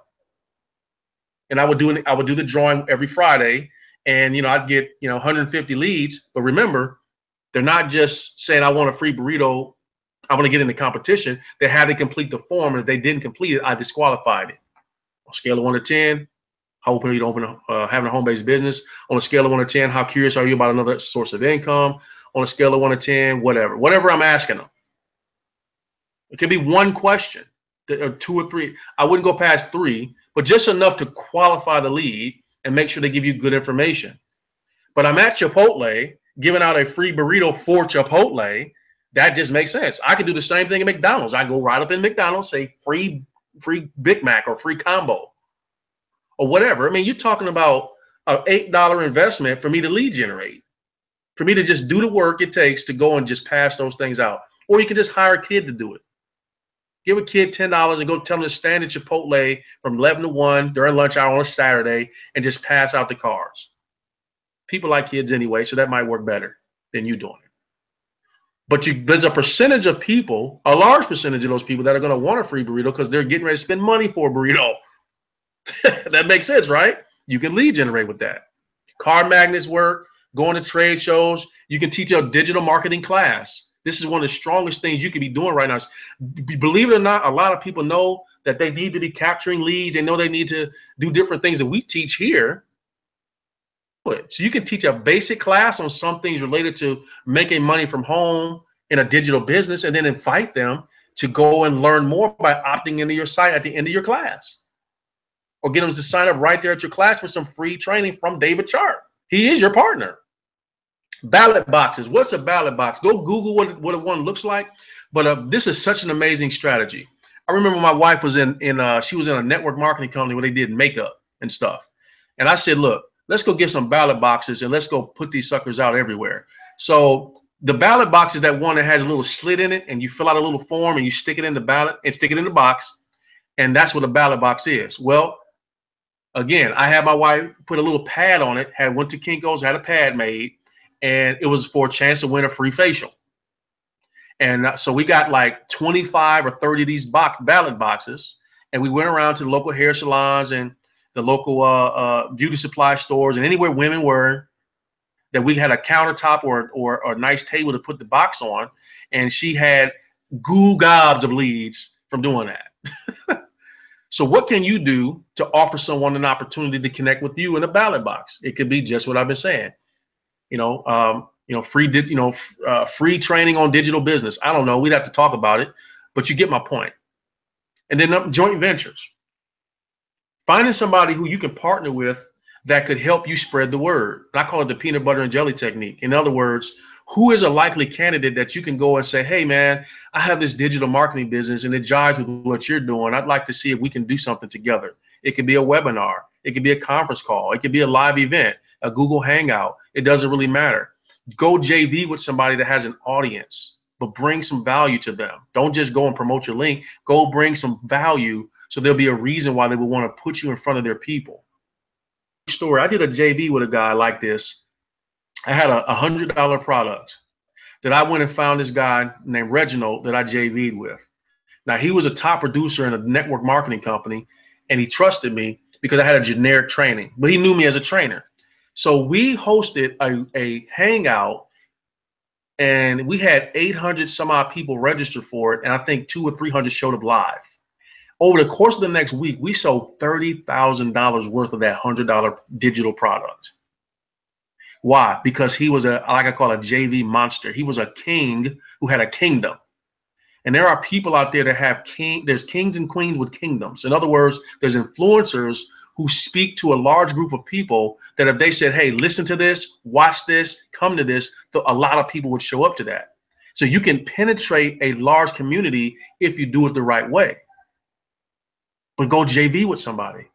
And I would do the drawing every Friday, and I'd get 150 leads. But remember, they're not just saying I want a free burrito, I want to get in the competition. They had to complete the form, and if they didn't complete it, I disqualified it. On a scale of 1 to 10, how open are you to having a home-based business? On a scale of 1 to 10, how curious are you about another source of income? On a scale of 1 to 10, whatever I'm asking them. It could be one question, or 2 or 3. I wouldn't go past 3, but just enough to qualify the lead and make sure they give you good information. But I'm at Chipotle giving out a free burrito for Chipotle. That just makes sense. I could do the same thing at McDonald's. I go right up in McDonald's, say free Big Mac or free combo or whatever. I mean, you're talking about an $8 investment for me to lead generate, for me to just do the work it takes to go and just pass those things out. Or you can just hire a kid to do it. Give a kid $10 and go tell them to stand at Chipotle from 11 to 1 during lunch hour on a Saturday and just pass out the cards. People like kids anyway, so that might work better than you doing it. But there's a percentage of people, a large percentage of those people that are going to want a free burrito because they're getting ready to spend money for a burrito. That makes sense, right? You can lead generate with that. Card magnets work, going to trade shows. You can teach a digital marketing class. This is one of the strongest things you could be doing right now. Believe it or not, a lot of people know that they need to be capturing leads. They know they need to do different things that we teach here. So you can teach a basic class on some things related to making money from home in a digital business, and then invite them to go and learn more by opting into your site at the end of your class, or get them to sign up right there at your class for some free training from David Chart. He is your partner. Ballot boxes. What's a ballot box? Go Google what one looks like. But this is such an amazing strategy. I remember my wife was she was in a network marketing company where they did makeup and stuff, and I said, look, let's go get some ballot boxes and let's go put these suckers out everywhere. So the ballot box is that one that has a little slit in it, and you fill out a little form and you stick it in the ballot and stick it in the box. And that's what a ballot box is. Well, again, I had my wife put a little pad on it, went to Kinko's, had a pad made, and it was for a chance to win a free facial. And so we got like 25 or 30 of these ballot boxes, and we went around to the local hair salons and the local beauty supply stores, and anywhere women were, that we had a countertop or a nice table to put the box on, and she had gobs of leads from doing that. So what can you do to offer someone an opportunity to connect with you in a ballot box? It could be just what I've been saying. Free training on digital business. I don't know. We'd have to talk about it, but you get my point. And then joint ventures. Finding somebody who you can partner with that could help you spread the word. And I call it the peanut butter and jelly technique. In other words, who is a likely candidate that you can go and say, hey, man, I have this digital marketing business and it jives with what you're doing. I'd like to see if we can do something together. It could be a webinar. It could be a conference call. It could be a live event, a Google Hangout. It doesn't really matter. Go JV with somebody that has an audience, but bring some value to them. Don't just go and promote your link. Go bring some value, so there'll be a reason why they would want to put you in front of their people. Story. I did a JV with a guy like this. I had a $100 product that I went and found this guy named Reginald that I JV'd with. Now, he was a top producer in a network marketing company, and he trusted me because I had a generic training, but he knew me as a trainer. So we hosted a hangout, and we had 800 some odd people register for it, and I think 200 or 300 showed up live. Over the course of the next week, we sold $30,000 worth of that $100 digital product. Why? Because he was a, like I call a JV monster. He was a king who had a kingdom. And there are people out there that have there's kings and queens with kingdoms. In other words, there's influencers who speak to a large group of people that if they said, hey, listen to this, watch this, come to this, a lot of people would show up to that. So you can penetrate a large community if you do it the right way. But go JV with somebody.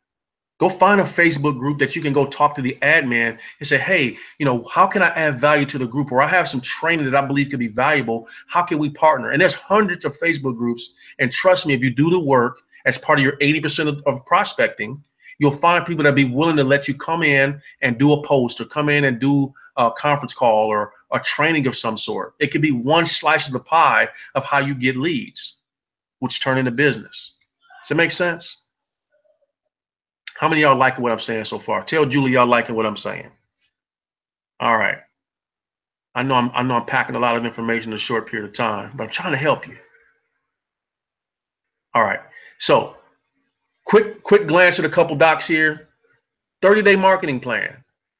Go find a Facebook group that you can go talk to the admin and say, hey, you know, how can I add value to the group? Or I have some training that I believe could be valuable. How can we partner? And there's hundreds of Facebook groups. And trust me, if you do the work as part of your 80% of prospecting, you'll find people that be willing to let you come in and do a post or come in and do a conference call or a training of some sort. It could be one slice of the pie of how you get leads, which turn into business. Does that make sense? How many of y'all liking what I'm saying so far? Tell Julie y'all liking what I'm saying. All right. I know I'm packing a lot of information in a short period of time, but I'm trying to help you. All right. So quick glance at a couple docs here. 30-day marketing plan.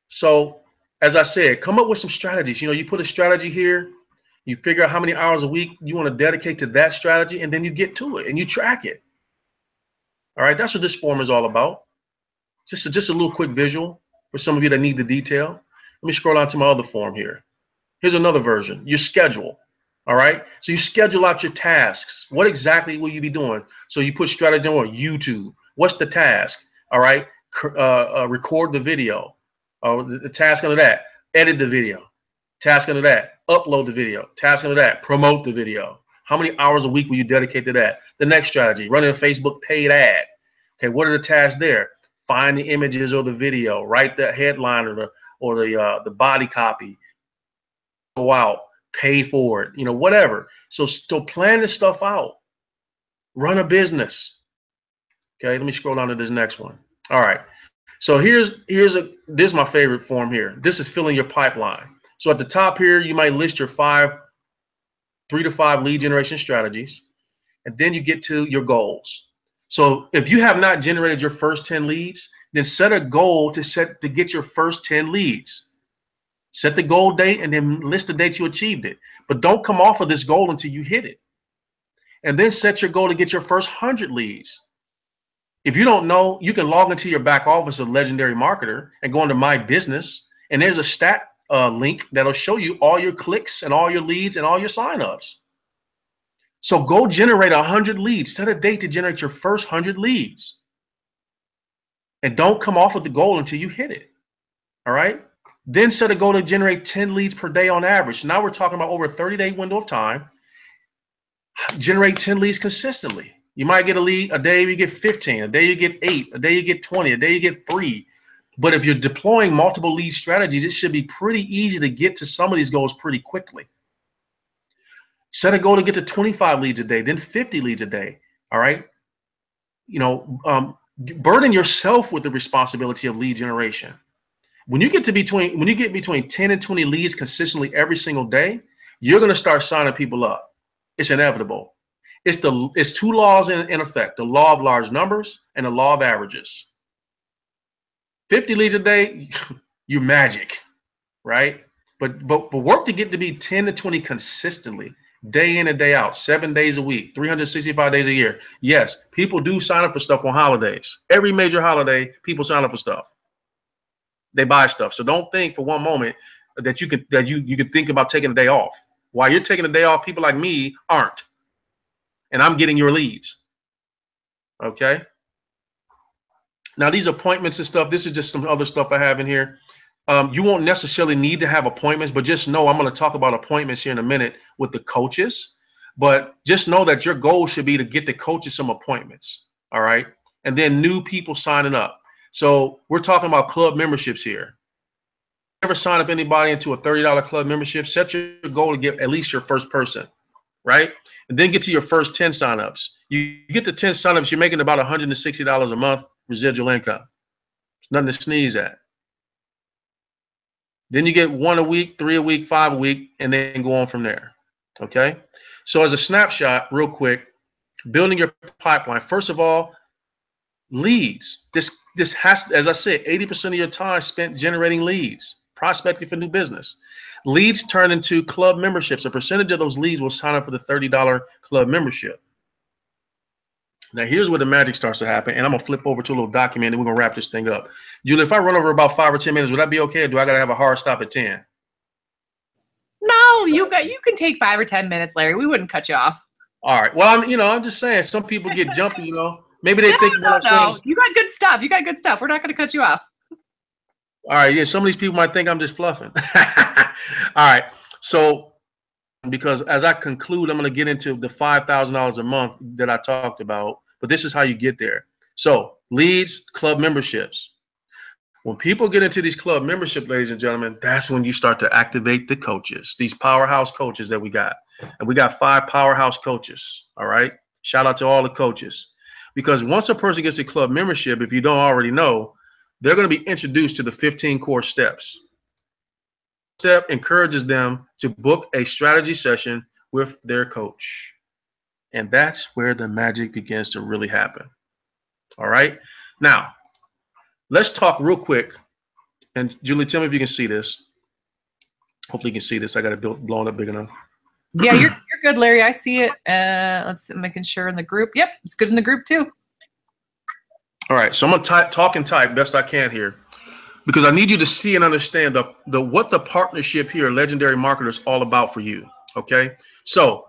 So as I said, come up with some strategies. You know, you put a strategy here, you figure out how many hours a week you want to dedicate to that strategy, and then you get to it and you track it. All right. That's what this form is all about. Just a little quick visual for some of you that need the detail. Let me scroll down to my other form here. Here's another version, your schedule. All right. So you schedule out your tasks. What exactly will you be doing? So you put strategy on YouTube. What's the task? All right. Record the video. The task under that, edit the video. Task under that, upload the video. Task under that, promote the video. How many hours a week will you dedicate to that? The next strategy, running a Facebook paid ad. Okay. What are the tasks there? Find the images or the video, write the headline or the body copy, go out, pay for it, you know, whatever. So still plan this stuff out. Run a business. Okay, let me scroll down to this next one. All right. So this is my favorite form here. This is filling your pipeline. So at the top here, you might list your 3 to 5 lead generation strategies, and then you get to your goals. So if you have not generated your first 10 leads, then set a goal to get your first 10 leads. Set the goal date and then list the dates you achieved it. But don't come off of this goal until you hit it. And then set your goal to get your first 100 leads. If you don't know, you can log into your back office of Legendary Marketer and go into My Business, and there's a stat link that'll show you all your clicks and all your leads and all your signups. So go generate 100 leads. Set a date to generate your first 100 leads. And don't come off of the goal until you hit it. All right? Then set a goal to generate 10 leads per day on average. So now we're talking about over a 30-day window of time. Generate 10 leads consistently. You might get a lead a day, you get 15. A day you get 8. A day you get 20. A day you get 3. But if you're deploying multiple lead strategies, it should be pretty easy to get to some of these goals pretty quickly. Set a goal to get to 25 leads a day, then 50 leads a day. All right. You know, burden yourself with the responsibility of lead generation. When you get between 10 and 20 leads consistently every single day, you're going to start signing people up. It's inevitable. It's 2 laws in effect: the law of large numbers and the law of averages. 50 leads a day, you're magic, right? But work to get to be 10 to 20 consistently. Day in and day out, 7 days a week, 365 days a year. Yes, people do sign up for stuff on holidays. Every major holiday, people sign up for stuff. They buy stuff. So don't think for one moment that you could think about taking a day off. While you're taking a day off, people like me aren't. And I'm getting your leads. Okay? Now these appointments and stuff, this is just some other stuff I have in here. You won't necessarily need to have appointments, but just know I'm going to talk about appointments here in a minute with the coaches. But just know that your goal should be to get the coaches some appointments. All right. And then new people signing up. So we're talking about club memberships here. Never sign up anybody into a $30 club membership. Set your goal to get at least your first person. Right. and then get to your first 10 signups. You get to 10 signups, you're making about $160 a month residual income. It's nothing to sneeze at. Then you get 1 a week, 3 a week, 5 a week, and then go on from there. Okay? So as a snapshot, real quick, building your pipeline. First of all, leads. This has, as I said, 80% of your time spent generating leads, prospecting for new business. Leads turn into club memberships. A percentage of those leads will sign up for the $30 club membership. Now here's where the magic starts to happen, and I'm gonna flip over to a little document and we're gonna wrap this thing up. Julie, if I run over about 5 or 10 minutes, would that be okay, or do I gotta have a hard stop at 10? No, you can take 5 or 10 minutes, Larry. We wouldn't cut you off. All right. Well, I'm just saying, some people get jumpy, Maybe they think what I'm saying. You got good stuff. You got good stuff. We're not going to cut you off. All right. Yeah. Some of these people might think I'm just fluffing. All right. So, because as I conclude, I'm going to get into the $5,000 a month that I talked about, but this is how you get there. So, leads, club memberships. When people get into these club membership, ladies and gentlemen, that's when you start to activate the coaches, these powerhouse coaches that we got. And we got 5 powerhouse coaches. All right. Shout out to all the coaches. Because once a person gets a club membership, if you don't already know, they're going to be introduced to the 15 core steps. Step encourages them to book a strategy session with their coach. And that's where the magic begins to really happen. All right. Now, let's talk real quick. And Julie, tell me if you can see this. Hopefully you can see this. I got it blown up big enough. Yeah, you're good, Larry. I see it. Let's making sure in the group. Yep, it's good in the group too. All right, so I'm gonna talk and type best I can here, because I need you to see and understand what the partnership here, Legendary Marketer, is all about for you. Okay, so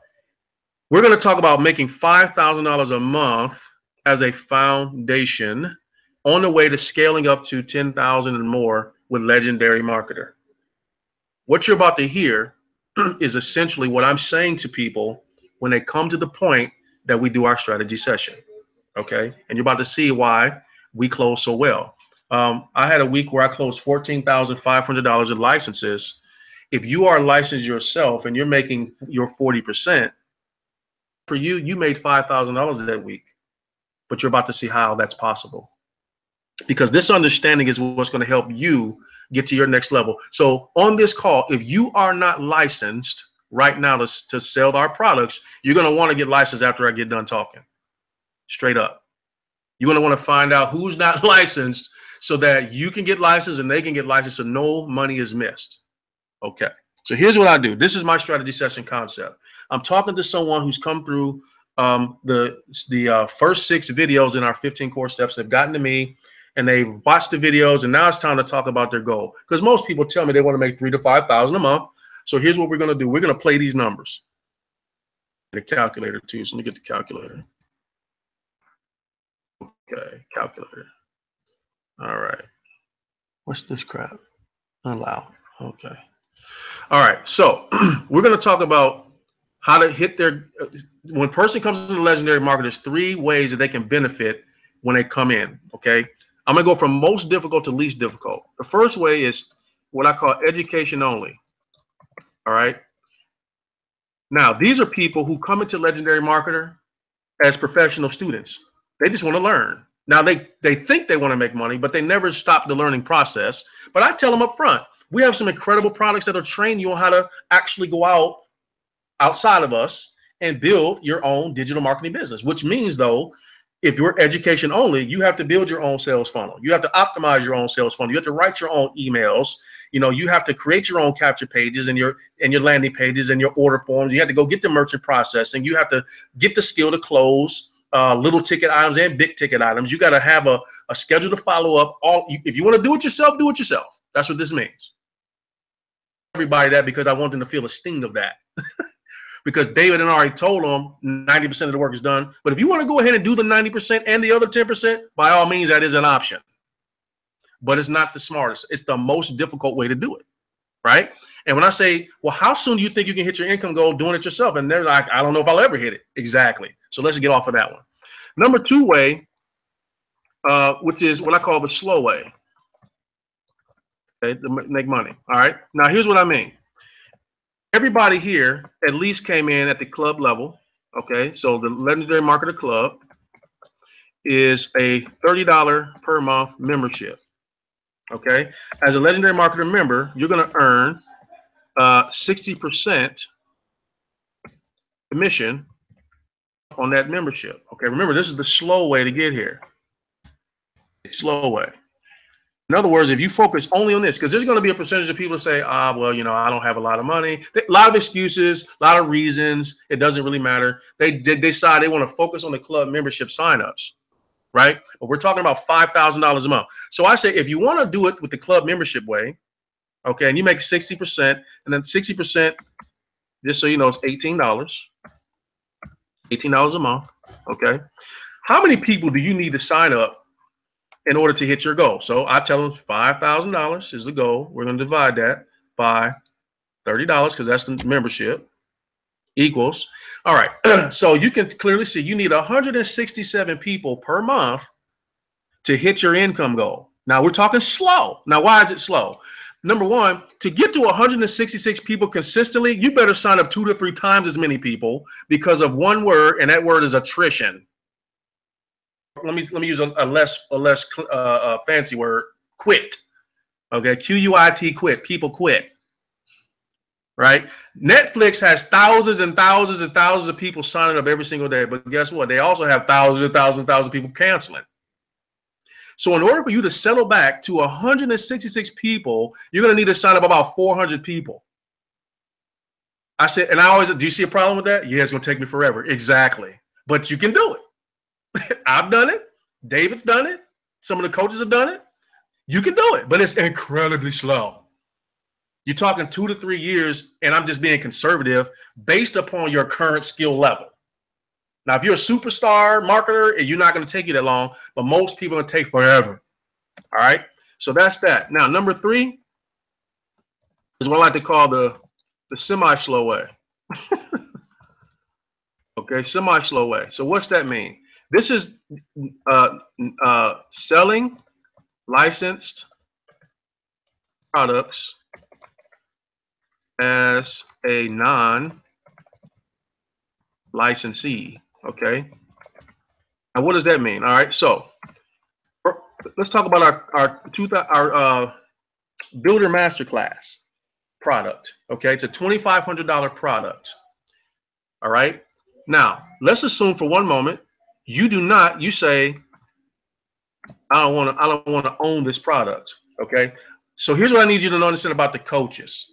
we're gonna talk about making $5,000 a month as a foundation on the way to scaling up to 10,000 and more with Legendary Marketer. What you're about to hear is essentially what I'm saying to people when they come to the point that we do our strategy session. Okay, and you're about to see why we close so well. I had a week where I closed $14,500 in licenses. If you are licensed yourself and you're making your 40%, for you, you made $5,000 that week. But you're about to see how that's possible, because this understanding is what's going to help you get to your next level. So on this call, if you are not licensed right now to sell our products, you're going to want to get licensed after I get done talking. Straight up. You're going to want to find out who's not licensed so that you can get licensed and they can get licensed so no money is missed. Okay. So here's what I do. This is my strategy session concept. I'm talking to someone who's come through the first 6 videos in our 15 core steps. They've gotten to me and they've watched the videos, and now it's time to talk about their goal. Because most people tell me they want to make $3,000 to $5,000 a month. So here's what we're going to do. We're going to play these numbers. The calculator too. So let me get the calculator. Okay, calculator. All right. What's this crap? Allow. Okay. All right. So we're going to talk about how to hit their. When a person comes to the Legendary Marketer, there's 3 ways that they can benefit when they come in. Okay. I'm going to go from most difficult to least difficult. The first way is what I call education only. All right. Now, these are people who come into Legendary Marketer as professional students. They just want to learn. Now, they think they want to make money, but they never stop the learning process. But I tell them up front, we have some incredible products that'll train you on how to actually go outside of us and build your own digital marketing business, which means, though, if you're education only, you have to build your own sales funnel. You have to optimize your own sales funnel. You have to write your own emails. You have to create your own capture pages and your landing pages and your order forms. You have to go get the merchant processing. You have to get the skill to close little ticket items and big ticket items. You got to have a schedule to follow up. If you want to do it yourself, do it yourself. That's what this means. Everybody that, because I want them to feel a sting of that. Because David had already told them 90% of the work is done. But if you want to go ahead and do the 90% and the other 10%, by all means, that is an option. But it's not the smartest. It's the most difficult way to do it, right? And when I say, well, how soon do you think you can hit your income goal doing it yourself? And they're like, I don't know if I'll ever hit it. Exactly. So let's get off of that one. Number 2 way, which is what I call the slow way, okay, to make money. All right. Now, here's what I mean. Everybody here at least came in at the club level. Okay, so the Legendary Marketer Club is a $30 per month membership. Okay, as a Legendary Marketer member, you're going to earn 60% commission on that membership. Okay, remember, this is the slow way to get here. Slow way. In other words, if you focus only on this, because there's going to be a percentage of people who say, well, you know, I don't have a lot of money. A lot of excuses, a lot of reasons. It doesn't really matter. They decide they want to focus on the club membership signups, right? But we're talking about $5,000 a month. So I say, if you want to do it with the club membership way, okay, and you make 60%, and then 60%, just so you know, it's $18. $18 a month, okay? How many people do you need to sign up in order to hit your goal? So I tell them $5,000 is the goal. We're going to divide that by $30 because that's the membership equals. All right. So you can clearly see you need 167 people per month to hit your income goal. Now we're talking slow. Now, why is it slow? Number one, to get to 166 people consistently, you better sign up 2 to 3 times as many people because of one word, and that word is attrition. Let me use a less fancy word, quit. Okay, QUIT, quit. People quit. Right? Netflix has thousands and thousands and thousands of people signing up every single day, but guess what? They also have thousands and thousands and thousands of people canceling. So in order for you to settle back to 166 people, you're going to need to sign up about 400 people. I said, and I always, do you see a problem with that? Yeah, it's going to take me forever. Exactly. But you can do it. I've done it. David's done it. Some of the coaches have done it. You can do it, but it's incredibly slow. You're talking 2 to 3 years, and I'm just being conservative based upon your current skill level. Now, if you're a superstar marketer, you're not going to take you that long, but most people are going to take forever. All right? So that's that. Now, number 3 is what I like to call the semi-slow way. Okay, semi-slow way. So what's that mean? This is selling licensed products as a non-licensee. Okay. And what does that mean? All right. So let's talk about our Builder Masterclass product. Okay. It's a $2,500 product. All right. Now let's assume for one moment you say, I don't want to own this product. Okay. So here's what I need you to understand about the coaches.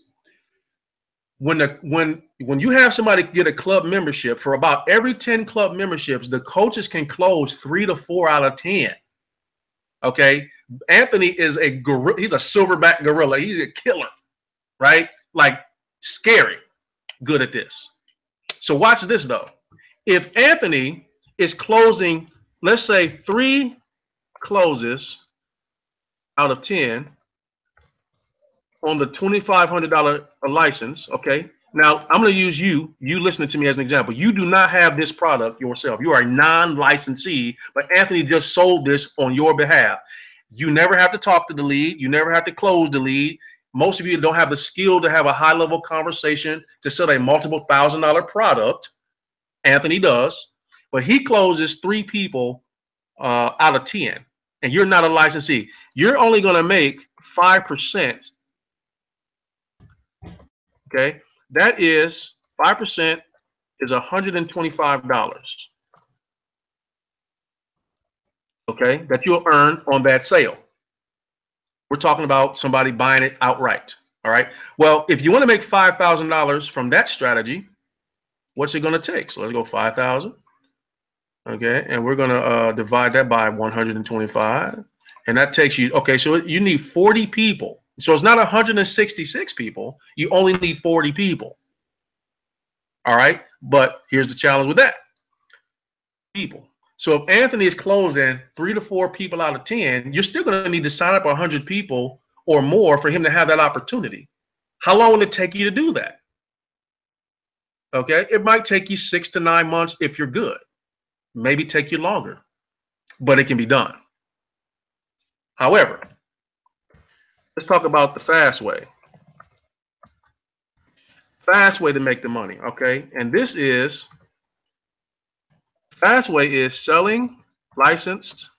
When you have somebody get a club membership, for about every 10 club memberships, the coaches can close 3 to 4 out of 10. Okay, Anthony is he's a silverback gorilla. He's a killer, right? Like scary good at this. So watch this though. If Anthony is closing, let's say 3 closes out of 10 on the $2,500 license, okay? Now, I'm going to use you listening to me as an example. You do not have this product yourself. You are a non-licensee, but Anthony just sold this on your behalf. You never have to talk to the lead. You never have to close the lead. Most of you don't have the skill to have a high-level conversation to sell a multiple $1,000 product. Anthony does, but he closes 3 people out of 10, and you're not a licensee. You're only going to make 5%. Okay, that is 5% is $125. Okay, that you'll earn on that sale. We're talking about somebody buying it outright. All right. Well, if you want to make $5,000 from that strategy, what's it going to take? So let's go 5,000. Okay, and we're going to divide that by 125, and that takes you. Okay, so you need 40 people. So it's not 166 people. You only need 40 people. All right. But here's the challenge with that. People. So if Anthony is closing 3 to 4 people out of 10, you're still going to need to sign up 100 people or more for him to have that opportunity. How long will it take you to do that? Okay. It might take you 6 to 9 months if you're good. Maybe take you longer, but it can be done. However, let's talk about the fast way. Fast way to make the money, okay? And this is Last way is selling licensed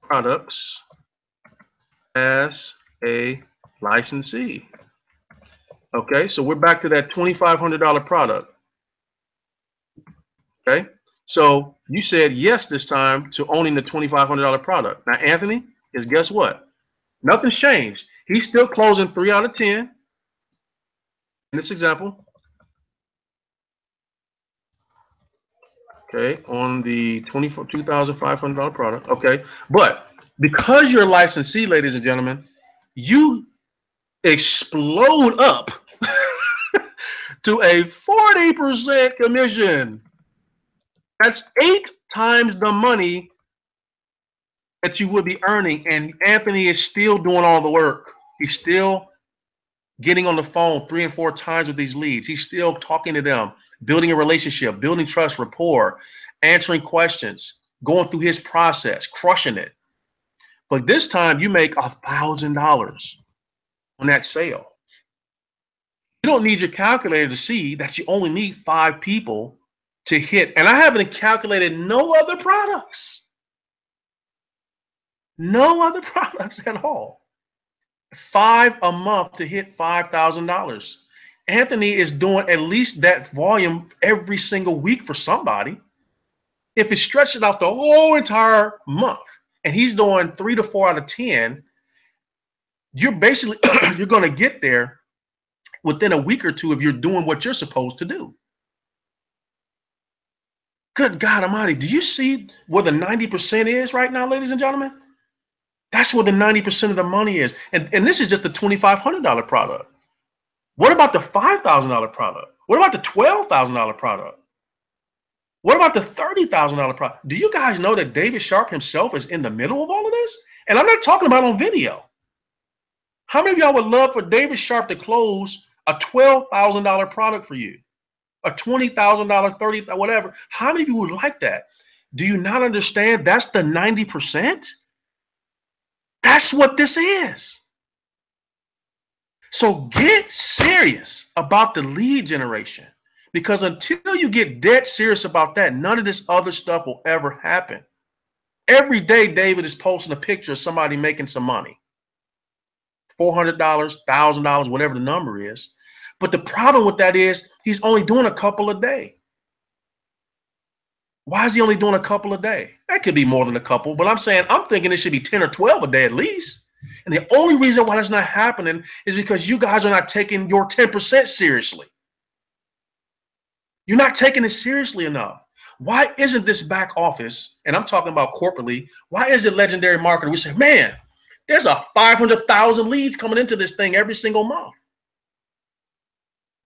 products as a licensee. Okay, so we're back to that $2,500 product. Okay, so you said yes this time to owning the $2,500 product. Now, Anthony, is guess what? Nothing's changed. He's still closing 3 out of 10 in this example. Okay, on the $2,500 product. Okay, but because you're a licensee, ladies and gentlemen, you explode up to a 40% commission. That's 8 times the money that you would be earning. And Anthony is still doing all the work. He's still getting on the phone 3 and 4 times with these leads. He's still talking to them, building a relationship, building trust, rapport, answering questions, going through his process, crushing it. But this time you make $1,000 on that sale. You don't need your calculator to see that you only need 5 people to hit. And I haven't calculated no other products. No other products at all. 5 a month to hit $5,000. Anthony is doing at least that volume every single week for somebody. If it's stretching out the whole entire month and he's doing 3 to 4 out of 10, you're basically you're going to get there within a week or two if you're doing what you're supposed to do. Good God Almighty, do you see where the 90% is right now, ladies and gentlemen? That's where the 90% of the money is. And this is just the $2,500 product. What about the $5,000 product? What about the $12,000 product? What about the $30,000 product? Do you guys know that David Sharp himself is in the middle of all of this? And I'm not talking about on video. How many of y'all would love for David Sharp to close a $12,000 product for you? A $20,000, $30,000, whatever. How many of you would like that? Do you not understand that's the 90%? That's what this is. So get serious about the lead generation, because until you get dead serious about that, none of this other stuff will ever happen. Every day, David is posting a picture of somebody making some money. $400, $1,000, whatever the number is. But the problem with that is he's only doing a couple a day. Why is he only doing a couple a day? That could be more than a couple, but I'm thinking it should be 10 or 12 a day at least. And the only reason why that's not happening is because you guys are not taking your 10% seriously. You're not taking it seriously enough. Why isn't this back office, and I'm talking about corporately, why is it Legendary Marketer? We say, man, there's a 500,000 leads coming into this thing every single month.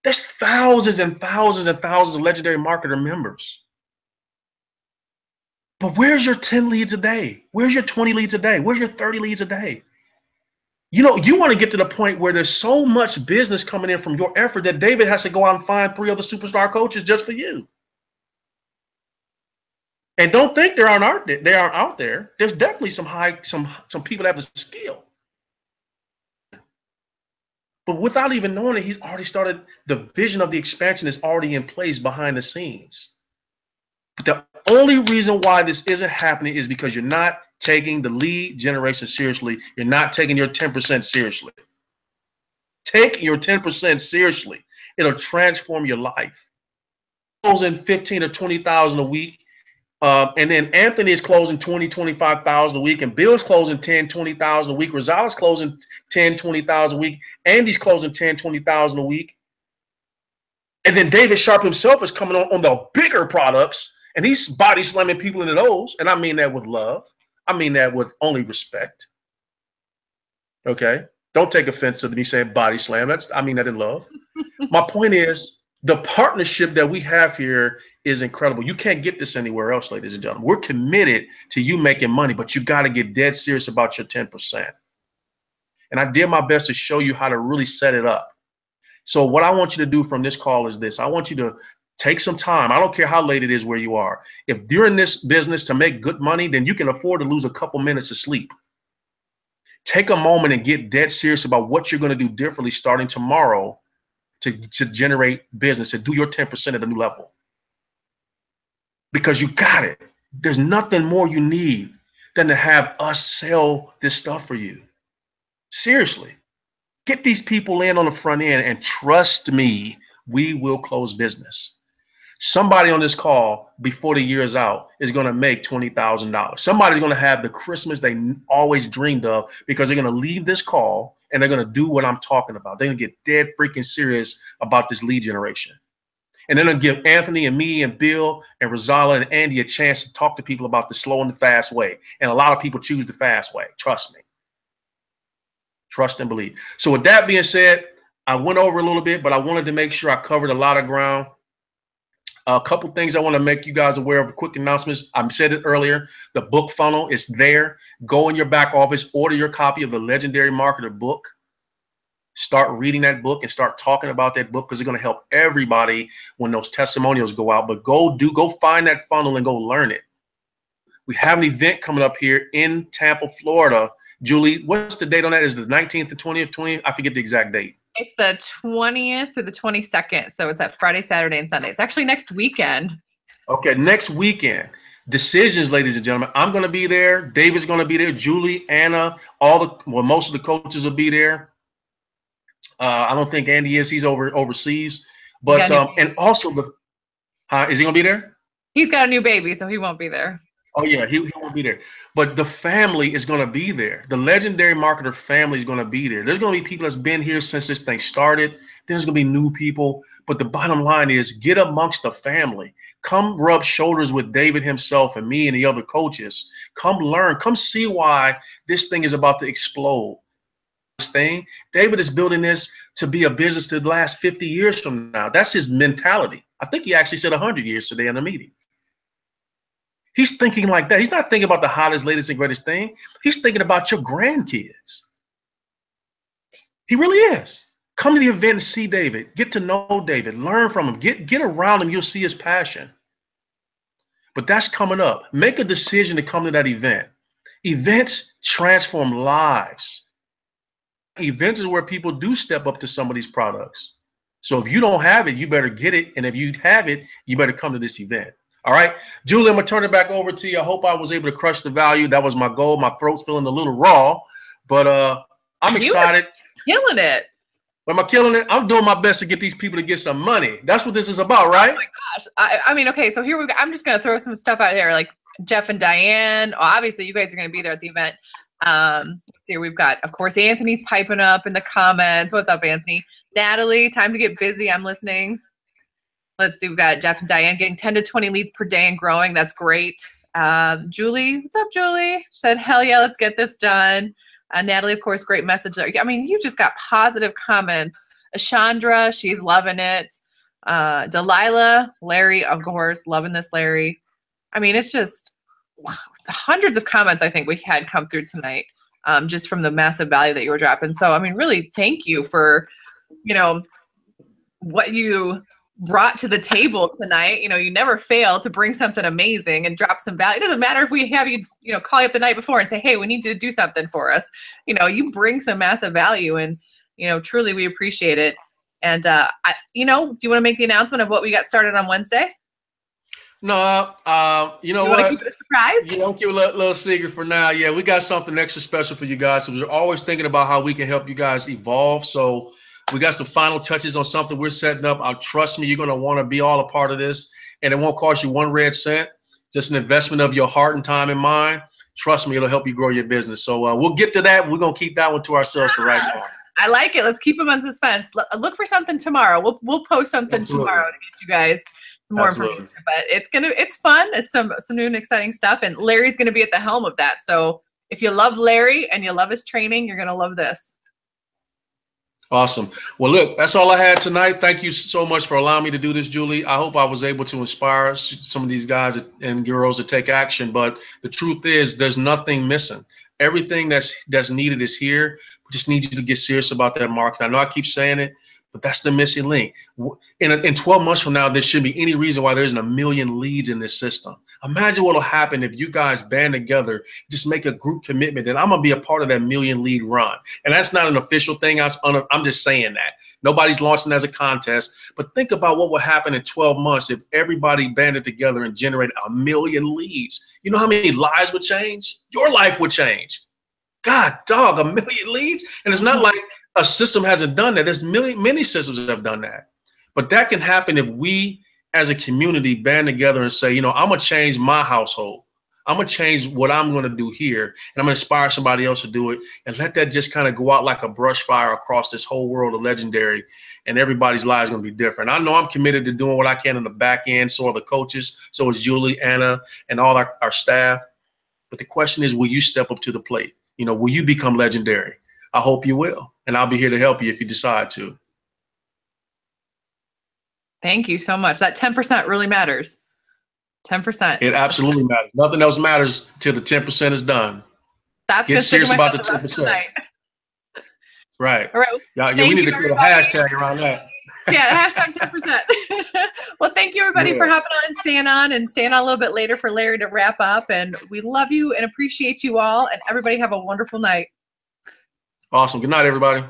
There's thousands and thousands and thousands of Legendary Marketer members. But where's your 10 leads a day? Where's your 20 leads a day? Where's your 30 leads a day? You know, you want to get to the point where there's so much business coming in from your effort that David has to go out and find 3 other superstar coaches just for you. And don't think they aren't out there. There's definitely some people that have the skill. But without even knowing it, he's already started. The vision of the expansion is already in place behind the scenes. But the only reason why this isn't happening is because you're not taking the lead generation seriously. You're not taking your 10% seriously. Take your 10% seriously. It'll transform your life. Closing 15 or 20,000 a week. And then Anthony is closing 20, 25,000 a week, and Bill's closing 10, 20,000 a week. Rosales closing 10, 20,000 a week. Andy's closing 10, 20,000 a week. And then David Sharp himself is coming on the bigger products, and he's body slamming people into those. And I mean that with love. I mean that with only respect. Okay? Don't take offense to me saying body slam. I mean that in love. My point is, the partnership that we have here is incredible. You can't get this anywhere else, ladies and gentlemen. We're committed to you making money, but you got to get dead serious about your 10%. And I did my best to show you how to really set it up. So what I want you to do from this call is this. I want you to take some time. I don't care how late it is where you are. If you're in this business to make good money, then you can afford to lose a couple minutes of sleep. Take a moment and get dead serious about what you're going to do differently starting tomorrow to generate business, to do your 10% at a new level. because you got it. There's nothing more you need than to have us sell this stuff for you. Seriously, get these people in on the front end and trust me, we will close business. Somebody on this call before the year is out is going to make $20,000. Somebody's going to have the Christmas they always dreamed of because they're going to leave this call and they're going to do what I'm talking about. They're going to get dead freaking serious about this lead generation. And then I'll give Anthony and me and Bill and Rosala and Andy a chance to talk to people about the slow and the fast way. And a lot of people choose the fast way. Trust me. Trust and believe. So with that being said, I went over a little bit, but I wanted to make sure I covered a lot of ground. A couple things I want to make you guys aware of, quick announcements. I said it earlier, the book funnel is there. Go in your back office, order your copy of the Legendary Marketer book. Start reading that book and start talking about that book because it's going to help everybody when those testimonials go out. But go find that funnel and go learn it. We have an event coming up here in Tampa, Florida. Julie, what's the date on that? Is it the 19th to 20th, 20th? I forget the exact date. It's the 20th through the 22nd. So it's that Friday, Saturday, and Sunday. It's actually next weekend. Okay, next weekend. Decisions, ladies and gentlemen. I'm going to be there. David's going to be there. Julie, Anna, most of the coaches will be there. I don't think Andy is. He's overseas. But and also is he going to be there? He's got a new baby, so he won't be there. Oh yeah, he won't be there. But the family is going to be there. The Legendary Marketer family is going to be there. There's going to be people that's been here since this thing started. Then there's going to be new people. But the bottom line is get amongst the family. Come rub shoulders with David himself and me and the other coaches. Come learn. Come see why this thing is about to explode. Thing. David is building this to be a business to last 50 years from now. That's his mentality. I think he actually said 100 years today in a meeting. He's thinking like that. He's not thinking about the hottest, latest, and greatest thing. He's thinking about your grandkids. He really is. Come to the event and see David. Get to know David. Learn from him. Get around him. You'll see his passion. But that's coming up. Make a decision to come to that event. Events transform lives. Events is where people do step up to some of these products. So if you don't have it, you better get it. And if you have it, you better come to this event. All right, Julie, I'm going to turn it back over to you. I hope I was able to crush the value. That was my goal. My throat's feeling a little raw, but I'm excited. Killing it. Am I killing it? I'm doing my best to get these people to get some money. That's what this is about, right? Oh my gosh. I mean, okay, so here we go. I'm just going to throw some stuff out there, like Jeff and Diane. Obviously, you guys are going to be there at the event. Let's see, we've got, of course, Anthony's piping up in the comments. What's up, Anthony? Natalie, time to get busy. I'm listening. Let's see, we've got Jeff and Diane getting 10 to 20 leads per day and growing. That's great. Julie, what's up, Julie? She said, hell yeah, let's get this done. Natalie, of course, great message there. I mean, you just got positive comments. Ashandra, she's loving it. Delilah, Larry, of course, loving this, Larry. I mean, it's just hundreds of comments I think we had come through tonight, just from the massive value that you were dropping. So, I mean, really thank you for, what you brought to the table tonight. You never fail to bring something amazing and drop some value. It doesn't matter if we have you, call you up the night before and say, hey, we need you to do something for us. You bring some massive value, and, truly we appreciate it. And, do you want to make the announcement of what we got started on Wednesday? No, you know you what? Want to keep it a surprise? You don't keep a little secret for now. Yeah, we got something extra special for you guys. So we're always thinking about how we can help you guys evolve. So we got some final touches on something we're setting up. Trust me, you're going to want to be all a part of this. And it won't cost you 1 red cent. Just an investment of your heart and time and mind. Trust me, it'll help you grow your business. So we'll get to that. We're going to keep that one to ourselves for right now. I like it. Let's keep them on suspense. Look for something tomorrow. We'll post something Absolutely. tomorrow to get you guys more information. But it's fun. It's some new and exciting stuff. And Larry's going to be at the helm of that. So if you love Larry and you love his training, you're going to love this. Awesome. Well, look, that's all I had tonight. Thank you so much for allowing me to do this, Julie. I hope I was able to inspire some of these guys and girls to take action. But the truth is, there's nothing missing. Everything that's needed is here. We just need you to get serious about that market. I know I keep saying it, but that's the missing link. In 12 months from now, there shouldn't be any reason why there isn't 1 million leads in this system. Imagine what will happen if you guys band together, just make a group commitment that I'm going to be a part of that 1 million lead run. And that's not an official thing. I'm just saying that. Nobody's launching as a contest. But think about what would happen in 12 months if everybody banded together and generated 1 million leads. You know how many lives would change? Your life would change. God, dog, 1 million leads? And it's not like a system hasn't done that. There's many systems that have done that. But that can happen if we as a community band together and say, you know, I'm going to change my household. I'm going to change what I'm going to do here, and I'm going to inspire somebody else to do it, and let that just kind of go out like a brush fire across this whole world of Legendary, and everybody's lives going to be different. I know I'm committed to doing what I can in the back end, so are the coaches, so is Julie, Anna, and all our staff. But the question is, will you step up to the plate? You know, will you become Legendary? I hope you will, and I'll be here to help you if you decide to. Thank you so much. That 10% really matters. 10%. It absolutely matters. Nothing else matters till the 10% is done. That's Get serious about the 10%. Right. All right. Yeah, we need to put a hashtag around that. Yeah, hashtag 10%. Well, thank you everybody for hopping on and staying on a little bit later for Larry to wrap up. And we love you and appreciate you all. And everybody have a wonderful night. Awesome. Good night, everybody.